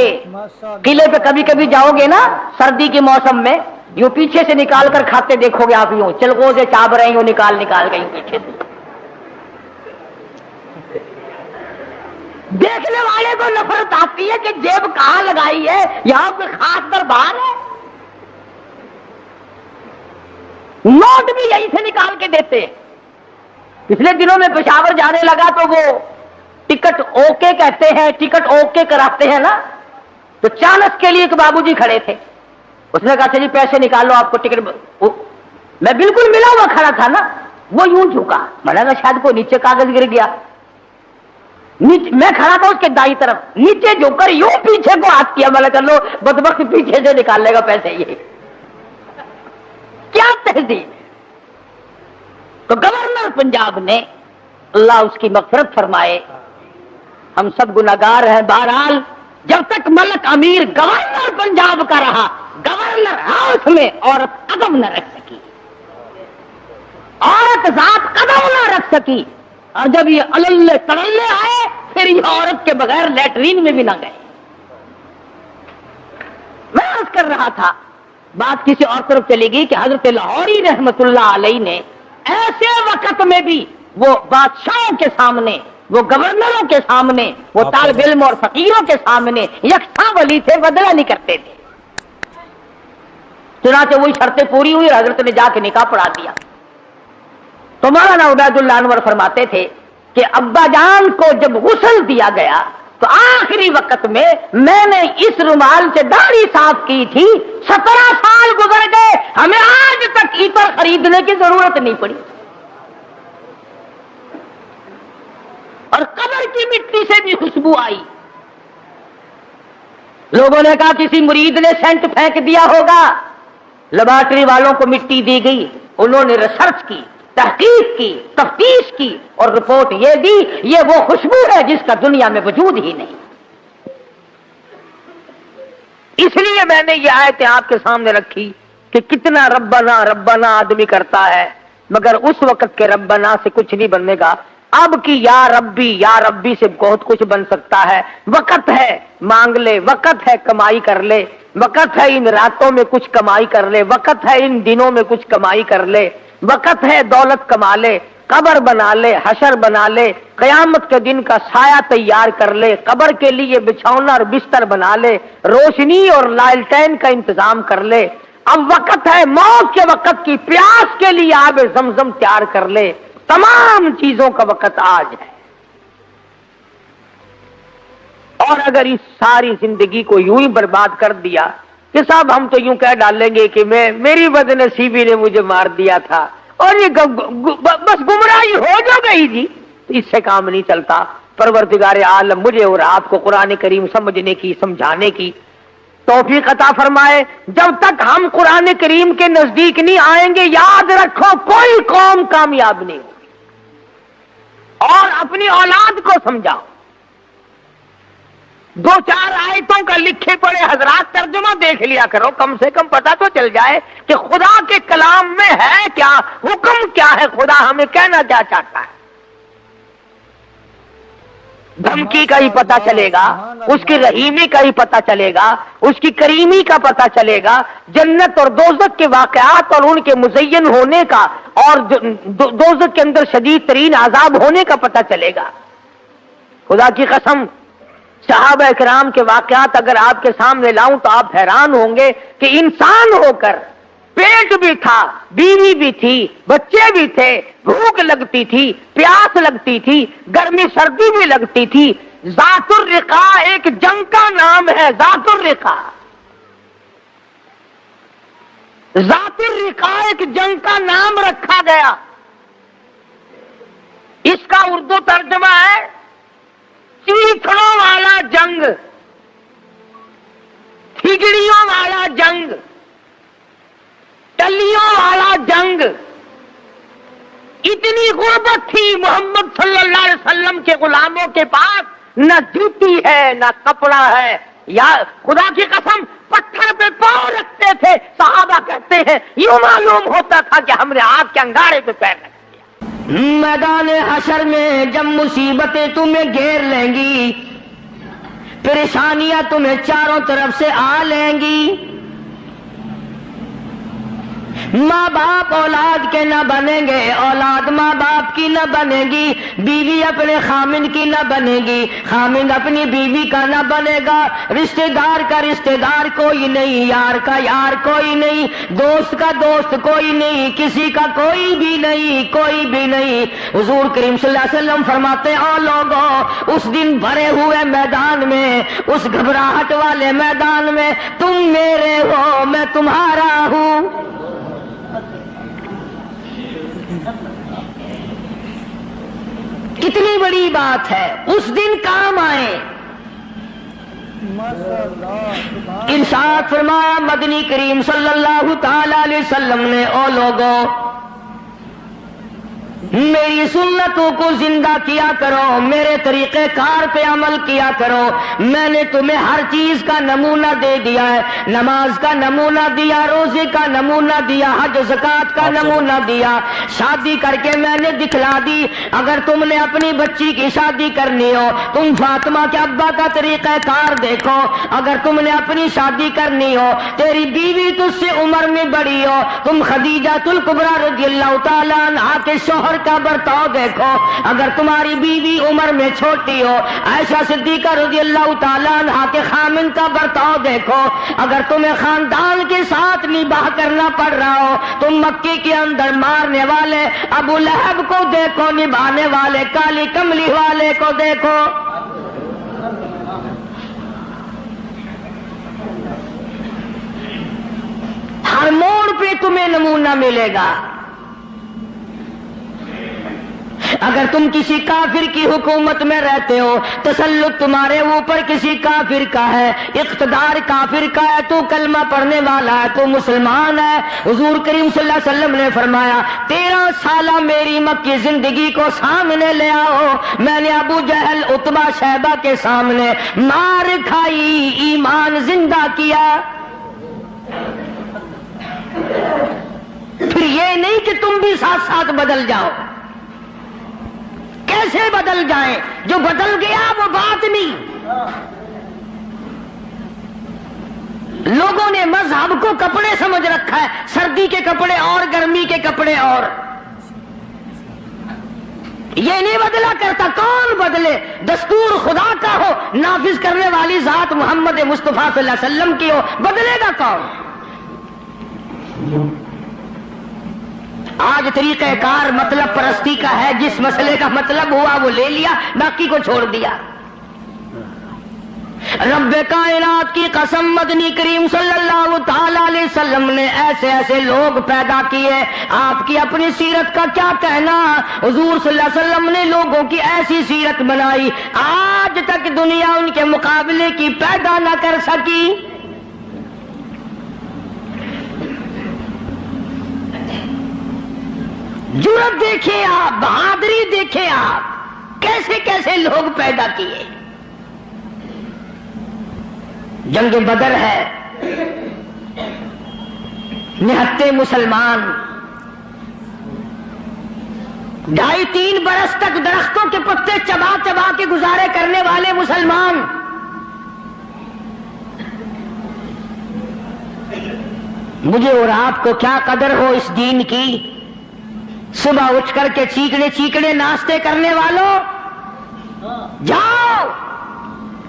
قلعے پہ کبھی کبھی جاؤ گے نا سردی کے موسم میں، یوں پیچھے سے نکال کر کھاتے دیکھو گے آپ، یوں چلگوں سے چاب رہے ہوں نکال گئی پیچھے سے۔ دیکھنے والے کو نفرت آتی ہے کہ جیب کہاں لگائی ہے، یہاں پہ خاص دربار ہے۔ نوٹ بھی یہیں سے نکال کے دیتے۔ پچھلے دنوں میں پشاور جانے لگا تو وہ ٹکٹ اوکے کہتے ہیں، ٹکٹ اوکے کراتے ہیں نا، تو چانس کے لیے ایک بابو جی کھڑے تھے، اس نے کہا اچھا جی پیسے نکالو آپ کو ٹکٹ۔ میں بالکل ملا ہوا کھڑا تھا نا، وہ یوں جھکا، میں نے کہا شاید کوئی نیچے کاغذ گر گیا۔ میں کھڑا تھا اس کے دائیں طرف، نیچے جھک کر یوں پیچھے کو ہاتھ کیا، میں نے کہا لو بدبخت پیچھے سے نکال لے گا پیسے، یہ کیا تہذیب۔ تو گورنر پنجاب نے، اللہ اس کی مغفرت فرمائے، ہم سب گناہگار ہیں، بہرحال جب تک ملک امیر گورنر پنجاب کا رہا، گورنر ہاؤس میں عورت قدم نہ رکھ سکی، عورت ذات قدم نہ رکھ سکی، اور جب یہ اللہ تڑلے آئے پھر یہ عورت کے بغیر لیٹرین میں بھی نہ گئے۔ میں عرض کر رہا تھا، بات کسی اور طرف چلی گئی کہ حضرت لاہوری رحمت اللہ علیہ نے ایسے وقت میں بھی وہ بادشاہوں کے سامنے، وہ گورنروں کے سامنے، وہ طالب علم اور فقیروں کے سامنے یکساں ولی تھے، بدلہ نہیں کرتے تھے۔ چنانچہ وہی شرطیں پوری ہوئی، حضرت نے جا کے نکاح پڑھا دیا۔ تو مولانا عبید اللہ انور فرماتے تھے کہ ابا جان کو جب غسل دیا گیا تو آخری وقت میں نے اس رومال سے داڑھی صاف کی تھی، 17 سال گزر گئے، ہمیں آج تک عطر خریدنے کی ضرورت نہیں پڑی، اور قبر کی مٹی سے بھی خوشبو آئی۔ لوگوں نے کہا کسی مرید نے سینٹ پھینک دیا ہوگا، لیبارٹری والوں کو مٹی دی گئی، انہوں نے ریسرچ کی، تحقیق کی، تفتیش کی، اور رپورٹ یہ دی یہ وہ خوشبو ہے جس کا دنیا میں وجود ہی نہیں۔ اس لیے میں نے یہ آیتیں آپ کے سامنے رکھی کہ کتنا ربنا ربنا آدمی کرتا ہے، مگر اس وقت کے ربنا سے کچھ نہیں بننے گا۔ اب کی یا ربی سے بہت کچھ بن سکتا ہے۔ وقت ہے مانگ لے، وقت ہے کمائی کر لے، وقت ہے ان راتوں میں کچھ کمائی کر لے، وقت ہے ان دنوں میں کچھ کمائی کر لے، وقت ہے دولت کما لے، قبر بنا لے، حشر بنا لے، قیامت کے دن کا سایہ تیار کر لے، قبر کے لیے بچھونا اور بستر بنا لے، روشنی اور لالٹین کا انتظام کر لے۔ اب وقت ہے موت کے وقت کی پیاس کے لیے آب زمزم تیار کر لے۔ تمام چیزوں کا وقت آج ہے، اور اگر اس ساری زندگی کو یوں ہی برباد کر دیا کہ صاحب ہم تو یوں کہہ ڈالیں گے کہ میری بدنصیبی نے مجھے مار دیا تھا، اور یہ بس گمراہی ہو جو گئی جی، اس سے کام نہیں چلتا۔ پروردگار عالم مجھے اور آپ کو قرآن کریم سمجھنے کی، سمجھانے کی توفیق عطا فرمائے۔ جب تک ہم قرآن کریم کے نزدیک نہیں آئیں گے، یاد رکھو کوئی قوم کامیاب نہیں ہوگی۔ اور اپنی اولاد کو سمجھاؤ، 2-4 آیتوں کا لکھے پڑے حضرات ترجمہ دیکھ لیا کرو، کم سے کم پتہ تو چل جائے کہ خدا کے کلام میں ہے کیا، حکم کیا ہے، خدا ہمیں کہنا کیا چاہتا ہے۔ دھمکی کا ہی پتہ چلے گا، اس کی رحیمی کا ہی پتہ چلے گا، اس کی کریمی کا پتہ چلے گا، جنت اور دوزخ کے واقعات اور ان کے مزین ہونے کا، اور دوزخ کے اندر شدید ترین عذاب ہونے کا پتہ چلے گا۔ خدا کی قسم صحابہ اکرام کے واقعات اگر آپ کے سامنے لاؤں تو آپ حیران ہوں گے کہ انسان ہو کر پیٹ بھی تھا، بیوی بھی تھی، بچے بھی تھے، بھوک لگتی تھی، پیاس لگتی تھی، گرمی سردی بھی لگتی تھی۔ ذات الرقا ایک جنگ کا نام ہے، ذات الرقا، ذات الرقا ایک جنگ کا نام رکھا گیا۔ اس کا اردو ترجمہ ہے چیخڑوں والا جنگ، تھگڑیوں والا جنگ، ٹلیوں والا جنگ۔ اتنی غربت تھی محمد صلی اللہ علیہ وسلم کے غلاموں کے پاس، نہ جوتی ہے نہ کپڑا ہے، یا خدا کی قسم پتھر پہ پاؤں رکھتے تھے۔ صحابہ کہتے ہیں یوں معلوم ہوتا تھا کہ ہم نے آگ کے انگارے پہ پیر رکھ دیا۔ میدان حشر میں جب مصیبتیں تمہیں گھیر لیں گی، پریشانیاں تمہیں چاروں طرف سے آ لیں گی، ماں باپ اولاد کے نہ بنیں گے، اولاد ماں باپ کی نہ بنے گی، بیوی اپنے خامند کی نہ بنے گی، خامند اپنی بیوی کا نہ بنے گا، رشتہ دار کا رشتہ دار کوئی نہیں، یار کا یار کوئی نہیں، دوست کا دوست کوئی نہیں، کسی کا کوئی بھی نہیں، کوئی بھی نہیں۔ حضور کریم صلی اللہ علیہ وسلم فرماتے ہیں او لوگوں، اس دن بھرے ہوئے میدان میں، اس گھبراہٹ والے میدان میں تم میرے ہو میں تمہارا ہوں۔ کتنی بڑی بات ہے، اس دن کام آئے۔ ارشاد فرمایا مدنی کریم صلی اللہ تعالی علیہ وسلم نے او لوگوں میری سنتوں کو زندہ کیا کرو، میرے طریقہ کار پہ عمل کیا کرو۔ میں نے تمہیں ہر چیز کا نمونہ دے دیا ہے، نماز کا نمونہ دیا، روزے کا نمونہ دیا، حج زکات کا نمونہ دیا، شادی کر کے میں نے دکھلا دی۔ اگر تم نے اپنی بچی کی شادی کرنی ہو، تم فاطمہ کے ابا کا طریقہ کار دیکھو۔ اگر تم نے اپنی شادی کرنی ہو، تیری بیوی تجھ سے عمر میں بڑی ہو، تم خدیجہ الکبریٰ رضی اللہ تعالیٰ عنہا کے شوہر شوہر کا برتاؤ دیکھو. اگر تمہاری بیوی عمر میں چھوٹی ہو، عائشہ صدیقہ رضی اللہ تعالیٰ عنہا کے خامن کا برتاؤ دیکھو. اگر تمہیں خاندان کے ساتھ نباہ کرنا پڑ رہا ہو، تم مکے کے اندر مارنے والے ابو لہب کو دیکھو، نبھانے والے کالی کملی والے کو دیکھو. ہر موڑ پہ تمہیں نمونہ ملے گا. اگر تم کسی کافر کی حکومت میں رہتے ہو، تسلط تمہارے اوپر کسی کافر کا ہے، اقتدار کافر کا ہے، تو کلمہ پڑھنے والا ہے، تو مسلمان ہے. حضور کریم صلی اللہ علیہ وسلم نے فرمایا 13 سالہ میری مکی زندگی کو سامنے لے آؤ، میں نے ابو جہل عتبہ شیبہ کے سامنے مار کھائی، ایمان زندہ کیا. پھر یہ نہیں کہ تم بھی ساتھ ساتھ بدل جاؤ. کیسے بدل جائیں؟ جو بدل گیا وہ بات نہیں. لوگوں نے مذہب کو کپڑے سمجھ رکھا ہے، سردی کے کپڑے اور گرمی کے کپڑے اور. یہ نہیں بدلا کرتا. کون بدلے؟ دستور خدا کا ہو، نافذ کرنے والی ذات محمد مصطفیٰ صلی اللہ علیہ وسلم کی ہو، بدلے گا کون؟ آج طریقہ کار مطلب پرستی کا ہے، جس مسئلے کا مطلب ہوا وہ لے لیا، باقی کو چھوڑ دیا. رب کائنات کی قسم، مدنی کریم صلی اللہ تعالی علیہ وسلم نے ایسے ایسے لوگ پیدا کیے. آپ کی اپنی سیرت کا کیا کہنا؟ حضور صلی اللہ علیہ وسلم نے لوگوں کی ایسی سیرت بنائی، آج تک دنیا ان کے مقابلے کی پیدا نہ کر سکی. جرأت دیکھیں آپ، بہادری دیکھیں آپ، کیسے کیسے لوگ پیدا کیے. جنگ بدر ہے، نہتے مسلمان 2.5-3 برس تک درختوں کے پتے چبا چبا کے گزارے کرنے والے مسلمان. مجھے اور آپ کو کیا قدر ہو اس دین کی. صبح اٹھ کر کے چیکنے چیکنے ناشتے کرنے والوں، جاؤ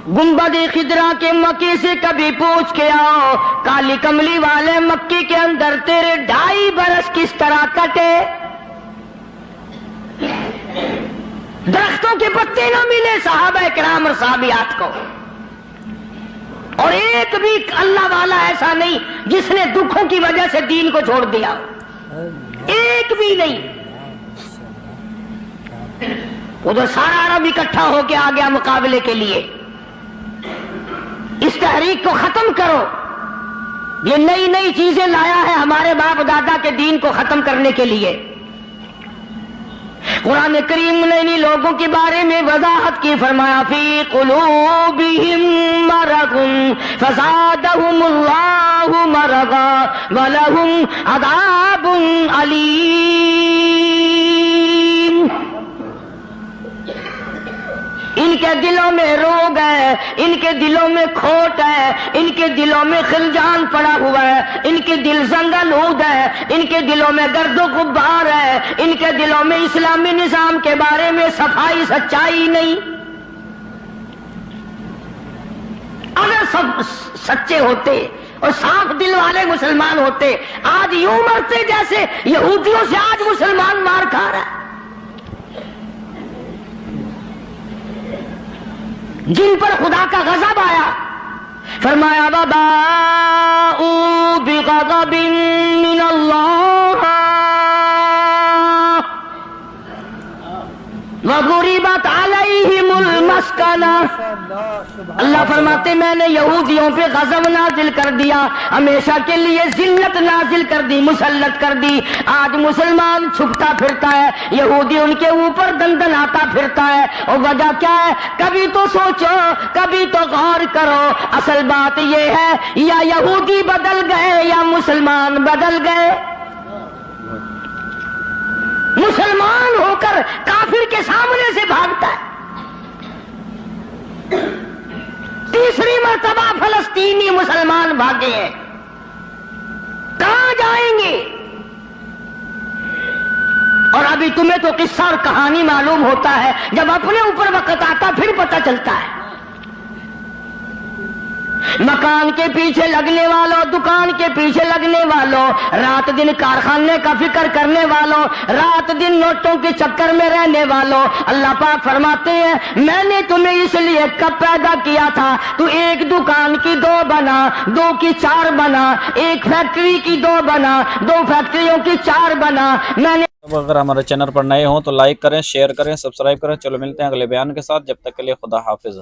گنبد خضرا کے مکے سے کبھی پوچھ کے آؤ، کالی کملی والے مکے کے اندر تیرے 2.5 برس کس طرح کٹے. درختوں کے پتے نہ ملے صحابہ کرام اور صحابیات کو، اور ایک بھی اللہ والا ایسا نہیں جس نے دکھوں کی وجہ سے دین کو چھوڑ دیا، ایک بھی نہیں. ادھر سارا عرب اکٹھا ہو کے آ گیا مقابلے کے لیے. اس تحریک کو ختم کرو. یہ نئی نئی چیزیں لایا ہے ہمارے باپ دادا کے دین کو ختم کرنے کے لیے. قرآن کریم نے انہی لوگوں کے بارے میں وضاحت کی، فرمایا فی قلوبہم مرض فزادہم اللہ مرضا ولہم عذاب علیم. ان کے دلوں میں روگ ہے، ان کے دلوں میں کھوٹ ہے، ان کے دلوں میں خلجان پڑا ہوا ہے، ان کے دل زنگلود ہے، ان کے دلوں میں گرد و غبار ہے، ان کے دلوں میں اسلامی نظام کے بارے میں صفائی سچائی نہیں. اگر سب سچے ہوتے اور صاف دل والے مسلمان ہوتے، آج یوں مرتے جیسے یہودیوں سے آج مسلمان مار کھا رہا ہے، جن پر خدا کا غضب آیا. فرمایا وباءوا بغضب من اللہ وضربت علیہم المسکنہ. اللہ فرماتے میں نے یہودیوں پہ غضب نازل کر دیا، ہمیشہ کے لیے ذلت نازل کر دی، مسلط کر دی. آج مسلمان چھپتا پھرتا ہے، یہودی ان کے اوپر دندناتا پھرتا ہے. اور وجہ کیا ہے؟ کبھی تو سوچو، کبھی تو غور کرو. اصل بات یہ ہے یا یہودی بدل گئے یا مسلمان بدل گئے. مسلمان ہو کر کافر کے سامنے سے بھاگتا ہے. تیسری مرتبہ فلسطینی مسلمان بھاگے ہیں، کہاں جائیں گے؟ اور ابھی تمہیں تو قصہ اور کہانی معلوم ہوتا ہے، جب اپنے اوپر وقت آتا پھر پتہ چلتا ہے۔ مکان کے پیچھے لگنے والوں، دکان کے پیچھے لگنے والوں، رات دن کارخانے کا فکر کرنے والوں، رات دن نوٹوں کے چکر میں رہنے والوں، اللہ پاک فرماتے ہیں میں نے تمہیں اس لیے کب پیدا کیا تھا، تو ایک دکان کی 2 بنا، 2 کی 4 بنا، ایک فیکٹری کی 2 بنا، 2 فیکٹریوں کی 4 بنا، میں نے اگر ہمارے چینل پر نئے ہوں تو لائک کریں، شیئر کریں، سبسکرائب کریں۔ چلو ملتے ہیں اگلے بیان کے ساتھ، جب تک کے لیے خدا حافظ۔